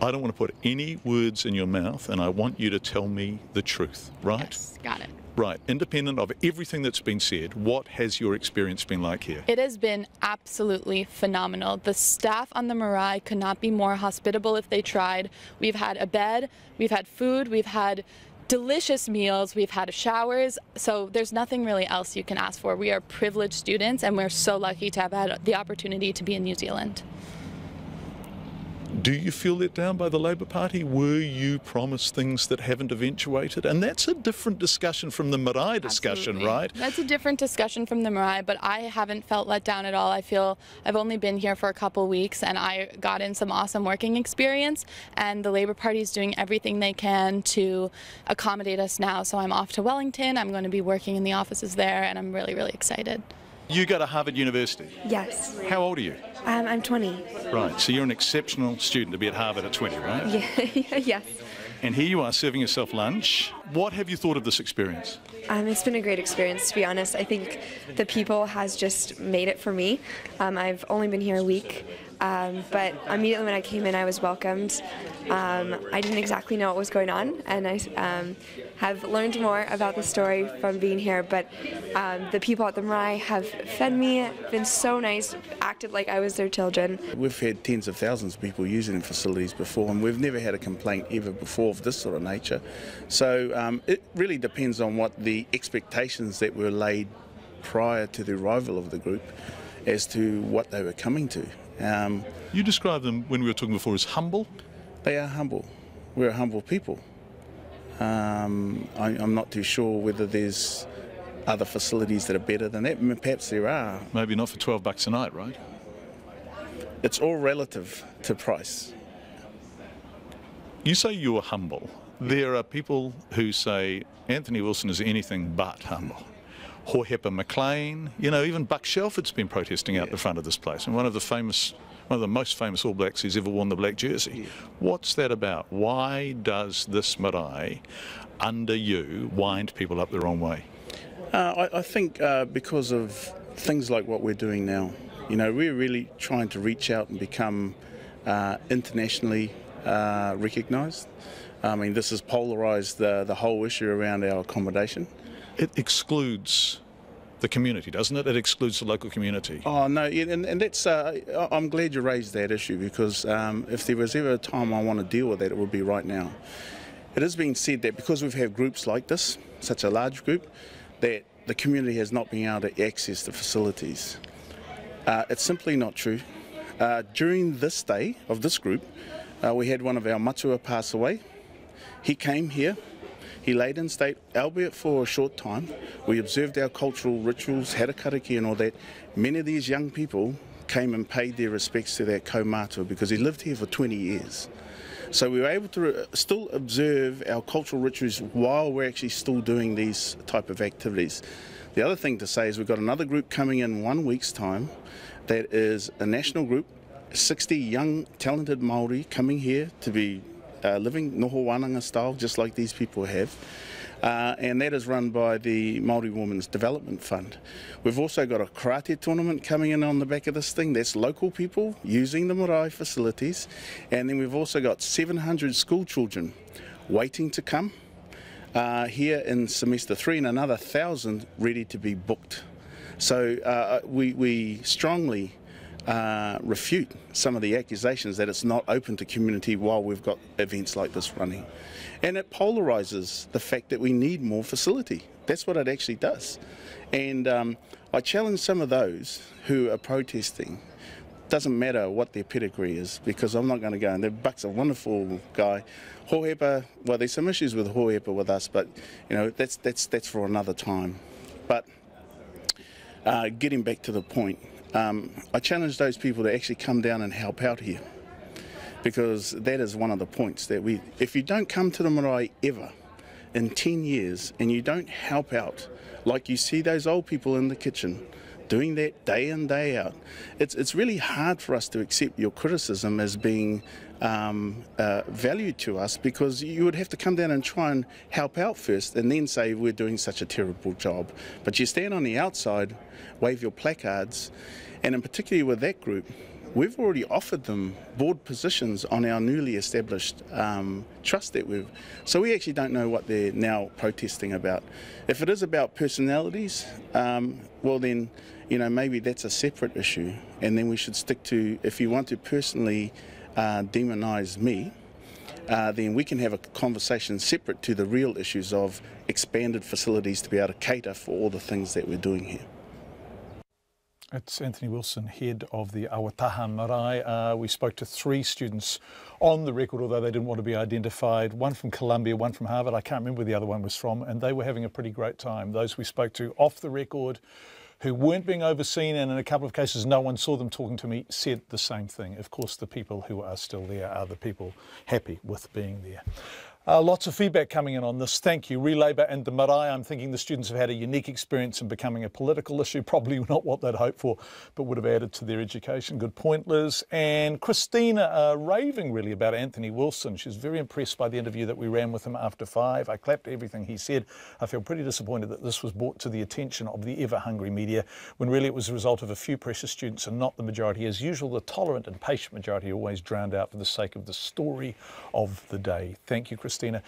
I don't want to put any words in your mouth, and I want you to tell me the truth, right? Yes, got it. Right, independent of everything that's been said, what has your experience been like here? It has been absolutely phenomenal. The staff on the Marae could not be more hospitable if they tried. We've had a bed, we've had food, we've had delicious meals, we've had showers, so there's nothing really else you can ask for. We are privileged students and we're so lucky to have had the opportunity to be in New Zealand. Do you feel let down by the Labour Party? Were you promised things that haven't eventuated? And that's a different discussion from the Marae discussion, Absolutely. Right? That's a different discussion from the Marae, but I haven't felt let down at all. I feel I've only been here for a couple weeks and I got in some awesome working experience, and the Labour Party is doing everything they can to accommodate us now. So I'm off to Wellington. I'm going to be working in the offices there and I'm really, really excited. You go to Harvard University? Yes. How old are you? I'm 20. Right, so you're an exceptional student to be at Harvard at 20, right? Yeah. Yes. And here you are serving yourself lunch. What have you thought of this experience? It's been a great experience, to be honest. I think the people has just made it for me. I've only been here a week, but immediately when I came in, I was welcomed. I didn't exactly know what was going on, and I have learned more about the story from being here, but the people at the marae have fed me, been so nice, acted like I was their children. We've had tens of thousands of people using the facilities before, and we've never had a complaint ever before of this sort of nature. So it really depends on what the expectations that were laid prior to the arrival of the group as to what they were coming to. You described them, when we were talking before, as humble? They are humble. We're humble people. I'm not too sure whether there's other facilities that are better than that. Perhaps there are. Maybe not for $12 a night, right? It's all relative to price. You say you're humble. There are people who say Anthony Wilson is anything but humble. Hohepa McLean, you know, even Buck Shelford's been protesting out the front of this place, and one of the most famous All Blacks who's ever worn the black jersey. What's that about? Why does this marae, under you, wind people up the wrong way? I think because of things like what we're doing now. You know, we're really trying to reach out and become internationally recognised. I mean, this has polarised the whole issue around our accommodation. It excludes the community, doesn't it? It excludes the local community. Oh no, and that's. I'm glad you raised that issue, because if there was ever a time I want to deal with that, it would be right now. It has been said that because we've had groups like this, such a large group, that the community has not been able to access the facilities. It's simply not true. During this day of this group, we had one of our matua pass away. He came here. He laid in state, albeit for a short time. We observed our cultural rituals, had a karakia and all that. Many of these young people came and paid their respects to that kaumātua because he lived here for 20 years. So we were able to still observe our cultural rituals while we're actually still doing these type of activities. The other thing to say is we've got another group coming in 1 week's time that is a national group, 60 young, talented Māori coming here to be living noho wānanga style, just like these people have. And that is run by the Māori Women's Development Fund. We've also got a karate tournament coming in on the back of this thing. That's local people using the marae facilities. And then we've also got 700 school children waiting to come here in semester 3, and another 1,000 ready to be booked. So we strongly refute some of the accusations that it's not open to community while we've got events like this running. And it polarises the fact that we need more facility. That's what it actually does. And I challenge some of those who are protesting. Doesn't matter what their pedigree is, because I'm not going to go. And Buck's a wonderful guy. Hohepa, well, there's some issues with Hohepa with us, but you know that's for another time. But getting back to the point, I challenge those people to actually come down and help out here, because that is one of the points that if you don't come to the marae ever in 10 years and you don't help out, like you see those old people in the kitchen doing that day in, day out, it's really hard for us to accept your criticism as being valued to us, because you would have to come down and try and help out first and then say we're doing such a terrible job. But you stand on the outside, wave your placards, and in particular with that group, we've already offered them board positions on our newly established trust that we've... So we actually don't know what they're now protesting about. If it is about personalities, well then, you know, maybe that's a separate issue, and then we should stick to, if you want to personally demonise me, then we can have a conversation separate to the real issues of expanded facilities to be able to cater for all the things that we're doing here. It's Anthony Wilson, head of the Awataha Marae. We spoke to 3 students on the record, although they didn't want to be identified. One from Columbia, one from Harvard. I can't remember where the other one was from, and they were having a pretty great time. Those we spoke to off the record, who weren't being overseen, and in a couple of cases no one saw them talking to me, said the same thing. Of course, the people who are still there are the people happy with being there. Lots of feedback coming in on this. Thank you. Relabour and the marae. I'm thinking the students have had a unique experience in becoming a political issue. Probably not what they'd hoped for, but would have added to their education. Good point, Liz. And Christina raving really about Anthony Wilson. She's very impressed by the interview that we ran with him after 5. I clapped everything he said. I feel pretty disappointed that this was brought to the attention of the ever-hungry media, when really it was a result of a few precious students and not the majority. As usual, the tolerant and patient majority are always drowned out for the sake of the story of the day. Thank you, Christina. Christina.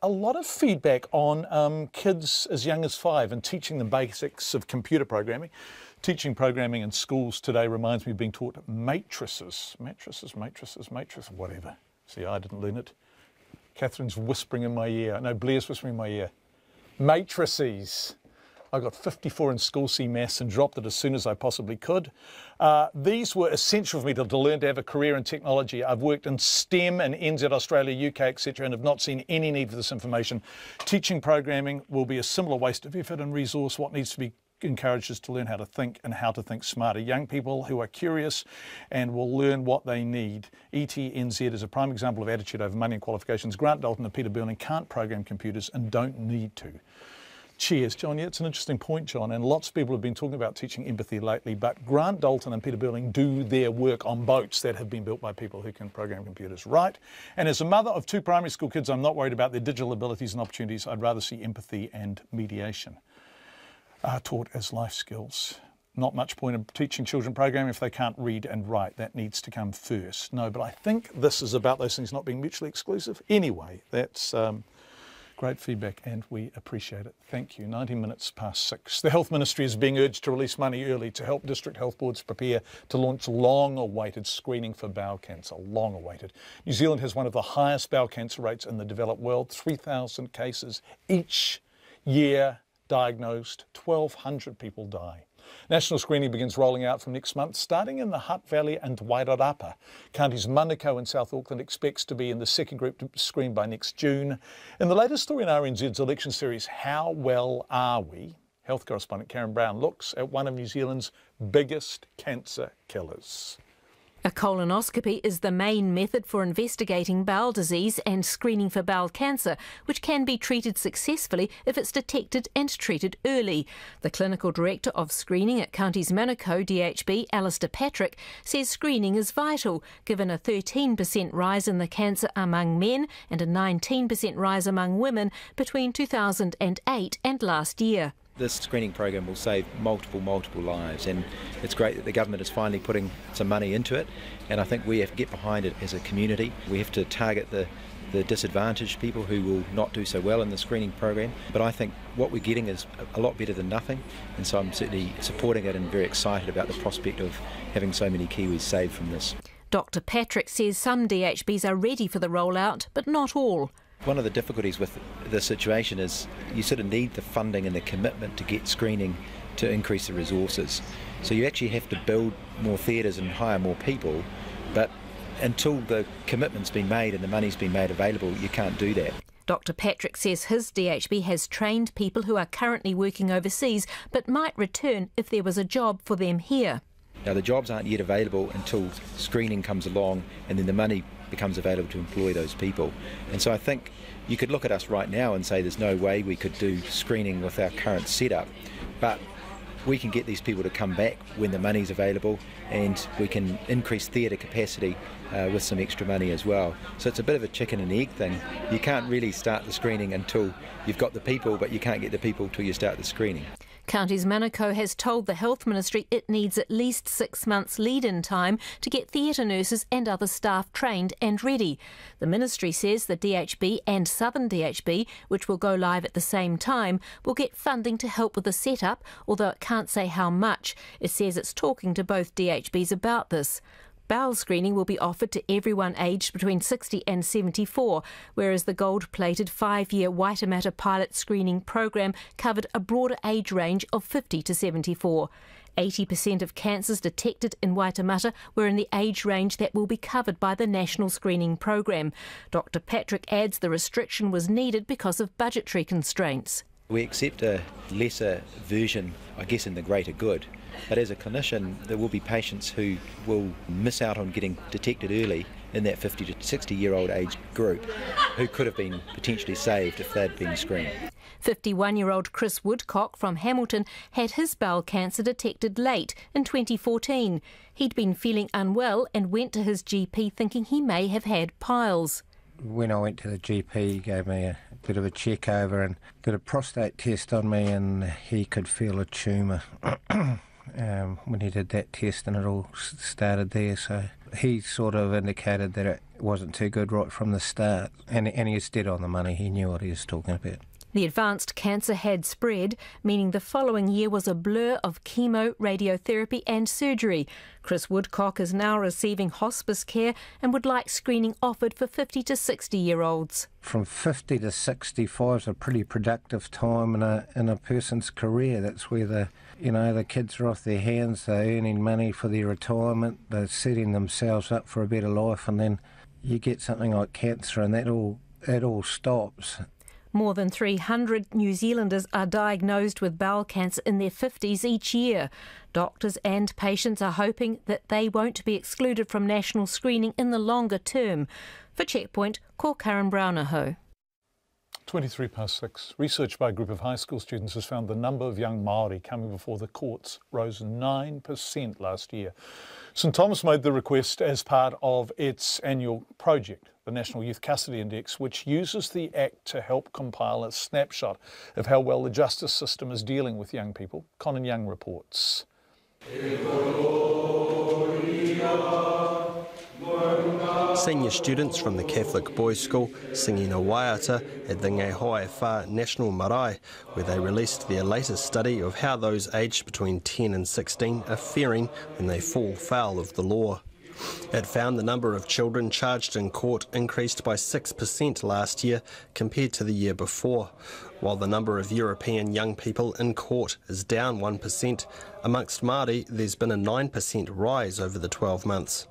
A lot of feedback on kids as young as 5 and teaching them basics of computer programming. Teaching programming in schools today reminds me of being taught matrices, whatever. See, I didn't learn it. Catherine's whispering in my ear. No, Blair's whispering in my ear. Matrices. I got 54 in school C maths and dropped it as soon as I possibly could. These were essential for me to learn to have a career in technology. I've worked in STEM in NZ, Australia, UK, etc., and have not seen any need for this information. Teaching programming will be a similar waste of effort and resource. What needs to be encouraged is to learn how to think and how to think smarter. Young people who are curious and will learn what they need. ETNZ is a prime example of attitude over money and qualifications. Grant Dalton and Peter Burling can't program computers and don't need to. Cheers, John. Yeah, it's an interesting point, John, and lots of people have been talking about teaching empathy lately, but Grant Dalton and Peter Burling do their work on boats that have been built by people who can program computers, right? And as a mother of 2 primary school kids, I'm not worried about their digital abilities and opportunities. I'd rather see empathy and mediation taught as life skills. Not much point in teaching children programming if they can't read and write. That needs to come first. No, but I think this is about those things not being mutually exclusive. Anyway, that's great feedback and we appreciate it. Thank you. 90 minutes past 6. The Health Ministry is being urged to release money early to help district health boards prepare to launch long-awaited screening for bowel cancer. Long-awaited. New Zealand has one of the highest bowel cancer rates in the developed world. 3,000 cases each year diagnosed, 1,200 people die. National screening begins rolling out from next month, starting in the Hutt Valley and Wairarapa. Counties Manukau and South Auckland expects to be in the second group to screen by next June. In the latest story in RNZ's election series, How Well Are We? Health correspondent Karen Brown looks at one of New Zealand's biggest cancer killers. A colonoscopy is the main method for investigating bowel disease and screening for bowel cancer, which can be treated successfully if it's detected and treated early. The clinical director of screening at Counties Manukau DHB, Alistair Patrick, says screening is vital, given a 13% rise in the cancer among men and a 19% rise among women between 2008 and last year. This screening program will save multiple lives, and it's great that the government is finally putting some money into it, and I think we have to get behind it as a community. We have to target the disadvantaged people who will not do so well in the screening program, but I think what we're getting is a lot better than nothing, and so I'm certainly supporting it and very excited about the prospect of having so many Kiwis saved from this. Dr Patrick says some DHBs are ready for the rollout, but not all. One of the difficulties with the situation is you sort of need the funding and the commitment to get screening to increase the resources. So you actually have to build more theatres and hire more people, but until the commitment's been made and the money's been made available, you can't do that. Dr Patrick says his DHB has trained people who are currently working overseas but might return if there was a job for them here. Now the jobs aren't yet available until screening comes along and then the money becomes available to employ those people. And so I think you could look at us right now and say there's no way we could do screening with our current setup, but we can get these people to come back when the money's available, and we can increase theatre capacity with some extra money as well. So it's a bit of a chicken and egg thing. You can't really start the screening until you've got the people, but you can't get the people till you start the screening. Counties Manukau has told the Health Ministry it needs at least 6 months lead-in time to get theatre nurses and other staff trained and ready. The Ministry says the DHB and Southern DHB, which will go live at the same time, will get funding to help with the setup, although it can't say how much. It says it's talking to both DHBs about this. Bowel screening will be offered to everyone aged between 60 and 74, whereas the gold-plated 5-year Waitemata pilot screening program covered a broader age range of 50 to 74. 80% of cancers detected in Waitemata were in the age range that will be covered by the national screening program. Dr Patrick adds the restriction was needed because of budgetary constraints. We accept a lesser version, I guess, in the greater good. But as a clinician, there will be patients who will miss out on getting detected early in that 50 to 60-year-old age group who could have been potentially saved if they'd been screened. 51-year-old Chris Woodcock from Hamilton had his bowel cancer detected late in 2014. He'd been feeling unwell and went to his GP thinking he may have had piles. When I went to the GP, he gave me a bit of a check over and did a prostate test on me, and he could feel a tumour when he did that test, and it all started there. So He sort of indicated that it wasn't too good right from the start, and he was dead on the money. He knew what he was talking about. The advanced cancer had spread, meaning the following year was a blur of chemo, radiotherapy and surgery. Chris Woodcock is now receiving hospice care and would like screening offered for 50 to 60-year-olds. From 50 to 65 is a pretty productive time in a person's career. That's where the kids are off their hands, they're earning money for their retirement, they're setting themselves up for a better life, and then you get something like cancer and it all stops. More than 300 New Zealanders are diagnosed with bowel cancer in their 50s each year. Doctors and patients are hoping that they won't be excluded from national screening in the longer term. For Checkpoint, call Karen Brownaho. 6:23. Research by a group of high school students has found the number of young Māori coming before the courts rose 9% last year. St Thomas made the request as part of its annual project, the National Youth Custody Index, which uses the Act to help compile a snapshot of how well the justice system is dealing with young people. Conan Young reports. Senior students from the Catholic Boys' School singing a waiata at the Ngāi Whā National Marae, where they released their latest study of how those aged between 10 and 16 are faring when they fall foul of the law. It found the number of children charged in court increased by 6% last year compared to the year before, while the number of European young people in court is down 1%. Amongst Māori, there's been a 9% rise over the 12 months.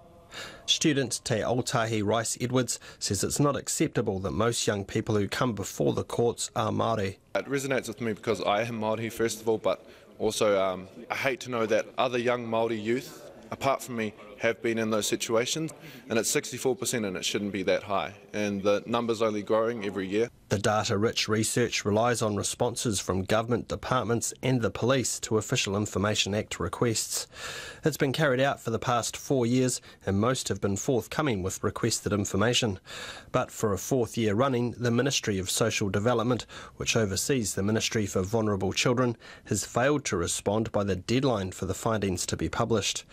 Student Te Autahi Rice-Edwards says it's not acceptable that most young people who come before the courts are Māori. It resonates with me because I am Māori first of all, but also I hate to know that other young Māori youth, apart from me, have been in those situations, and it's 64% and it shouldn't be that high, and the number's only growing every year. The data-rich research relies on responses from government departments and the police to Official Information Act requests. It's been carried out for the past 4 years, and most have been forthcoming with requested information. But for a fourth year running, the Ministry of Social Development, which oversees the Ministry for Vulnerable Children, has failed to respond by the deadline for the findings to be published.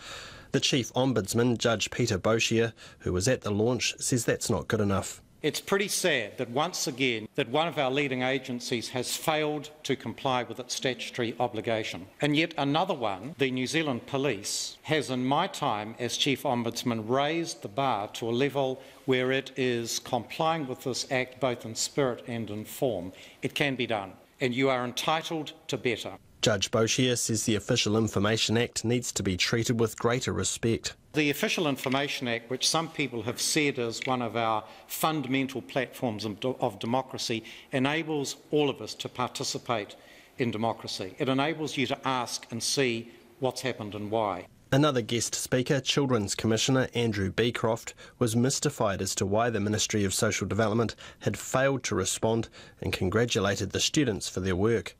The Chief Ombudsman, Judge Peter Boshier, who was at the launch, says that's not good enough. It's pretty sad that once again that one of our leading agencies has failed to comply with its statutory obligation. And yet another one, the New Zealand Police, has in my time as Chief Ombudsman raised the bar to a level where it is complying with this Act both in spirit and in form. It can be done, and you are entitled to better. Judge Boshier says the Official Information Act needs to be treated with greater respect. The Official Information Act, which some people have said is one of our fundamental platforms of democracy, enables all of us to participate in democracy. It enables you to ask and see what's happened and why. Another guest speaker, Children's Commissioner Andrew Beecroft, was mystified as to why the Ministry of Social Development had failed to respond and congratulated the students for their work.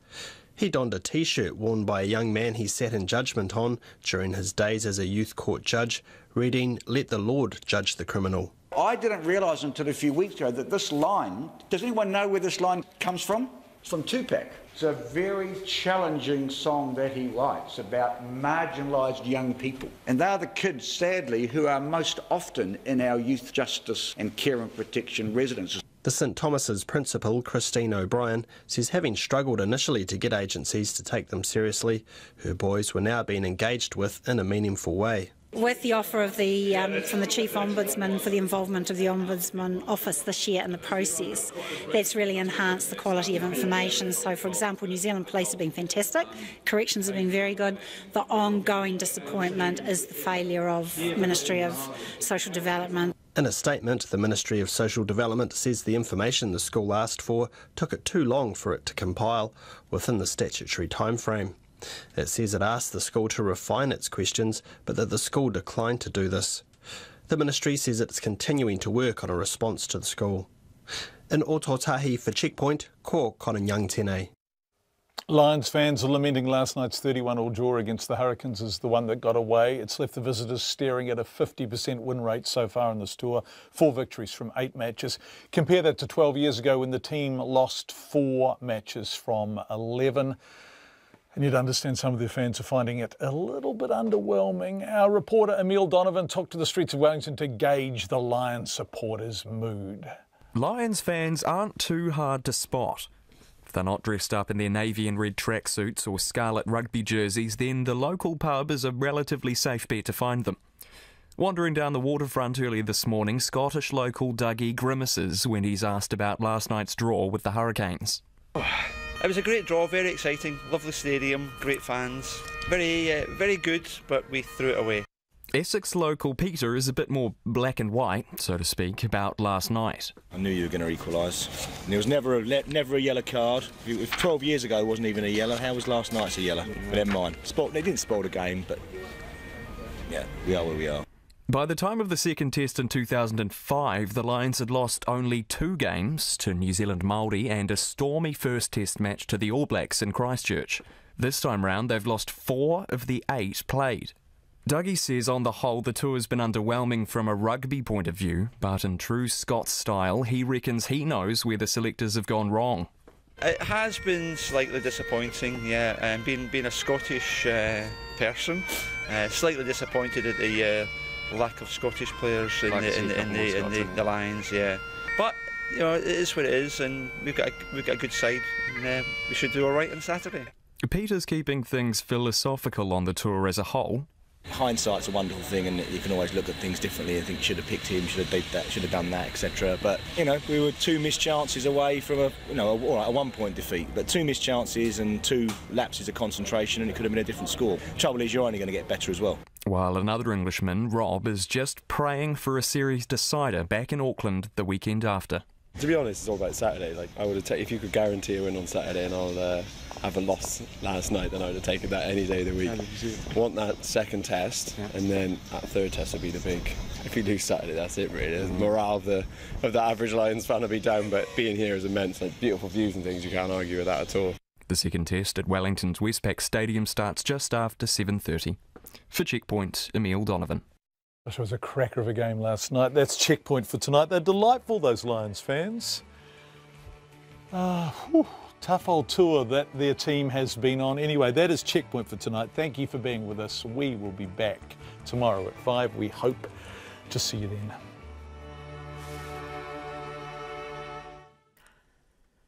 He donned a T-shirt worn by a young man he sat in judgment on during his days as a youth court judge, reading, "Let the Lord judge the criminal." I didn't realise until a few weeks ago that this line, does anyone know where this line comes from? It's from Tupac. It's a very challenging song that he writes about marginalised young people. And they are the kids, sadly, who are most often in our youth justice and care and protection residences. The St Thomas's principal, Christine O'Brien, says having struggled initially to get agencies to take them seriously, her boys were now being engaged with in a meaningful way. With the offer of from the Chief Ombudsman for the involvement of the Ombudsman Office this year in the process, that's really enhanced the quality of information. So, for example, New Zealand Police have been fantastic, corrections have been very good. The ongoing disappointment is the failure of Ministry of Social Development. In a statement, the Ministry of Social Development says the information the school asked for took it too long for it to compile within the statutory timeframe. It says it asked the school to refine its questions, but that the school declined to do this. The ministry says it's continuing to work on a response to the school. In Ototahi for Checkpoint, ko Conan Young tēnei. Lions fans are lamenting last night's 31-all draw against the Hurricanes as the one that got away. It's left the visitors staring at a 50% win rate so far in this tour, 4 victories from 8 matches. Compare that to 12 years ago when the team lost 4 matches from 11. And you'd understand some of their fans are finding it a little bit underwhelming. Our reporter Emile Donovan took to the streets of Wellington to gauge the Lions supporters' mood. Lions fans aren't too hard to spot. If they're not dressed up in their navy and red tracksuits or scarlet rugby jerseys, then the local pub is a relatively safe bet to find them. Wandering down the waterfront earlier this morning, Scottish local Dougie grimaces when he's asked about last night's draw with the Hurricanes. It was a great draw, very exciting, lovely stadium, great fans, very good, but we threw it away. Essex local Peter is a bit more black and white, so to speak, about last night. I knew you were going to equalise. There was never a yellow card. If 12 years ago wasn't even a yellow, how was last night's a yellow? But never mind. They didn't spoil the game, but yeah, we are where we are. By the time of the second test in 2005, the Lions had lost only 2 games to New Zealand Māori and a stormy first test match to the All Blacks in Christchurch. This time round, they've lost 4 of the 8 played. Dougie says on the whole the tour's been underwhelming from a rugby point of view, but in true Scots style, he reckons he knows where the selectors have gone wrong. It has been slightly disappointing, yeah, and being a Scottish person, slightly disappointed at the lack of Scottish players in the Lions, yeah. But you know, it is what it is, and we've got a good side, and we should do all right on Saturday. Peter's keeping things philosophical on the tour as a whole. Hindsight's a wonderful thing, and you can always look at things differently and think should have picked him, should have did that, should have done that, etc. But you know, we were 2 missed chances away from a 1-point defeat, but 2 missed chances and 2 lapses of concentration, and it could have been a different score. Trouble is, you're only going to get better as well. While another Englishman, Rob, is just praying for a series decider back in Auckland the weekend after. To be honest, it's all about Saturday. Like, I would have if you could guarantee a win on Saturday and I'll have a loss last night, then I would have taken that any day of the week. I want that second test, and then that third test would be the big. If we lose Saturday, that's it really. The morale of the average Lions fan will be down, but being here is immense. Like, beautiful views and things, you can't argue with that at all. The second test at Wellington's Westpac Stadium starts just after 7:30. For Checkpoint, Emile Donovan. It was a cracker of a game last night. That's Checkpoint for tonight. They're delightful, those Lions fans. Tough old tour that their team has been on. Anyway, that is Checkpoint for tonight. Thank you for being with us. We will be back tomorrow at 5. We hope to see you then.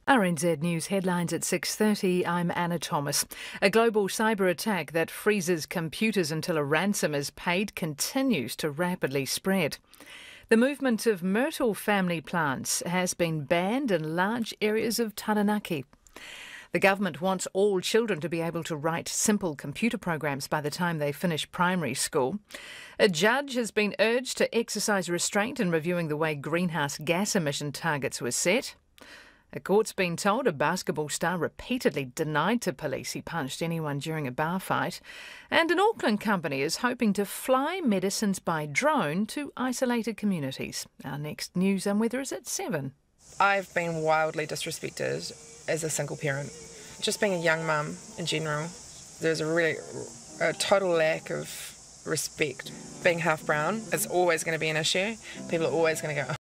RNZ News headlines at 6:30. I'm Anna Thomas. A global cyber attack that freezes computers until a ransom is paid continues to rapidly spread. The movement of myrtle family plants has been banned in large areas of Taranaki. The government wants all children to be able to write simple computer programs by the time they finish primary school. A judge has been urged to exercise restraint in reviewing the way greenhouse gas emission targets were set. A court's been told a basketball star repeatedly denied to police he punched anyone during a bar fight. And an Auckland company is hoping to fly medicines by drone to isolated communities. Our next news and weather is at 7. I've been wildly disrespected as a single parent. Just being a young mum in general, there's a total lack of respect. Being half brown is always going to be an issue. People are always going to go,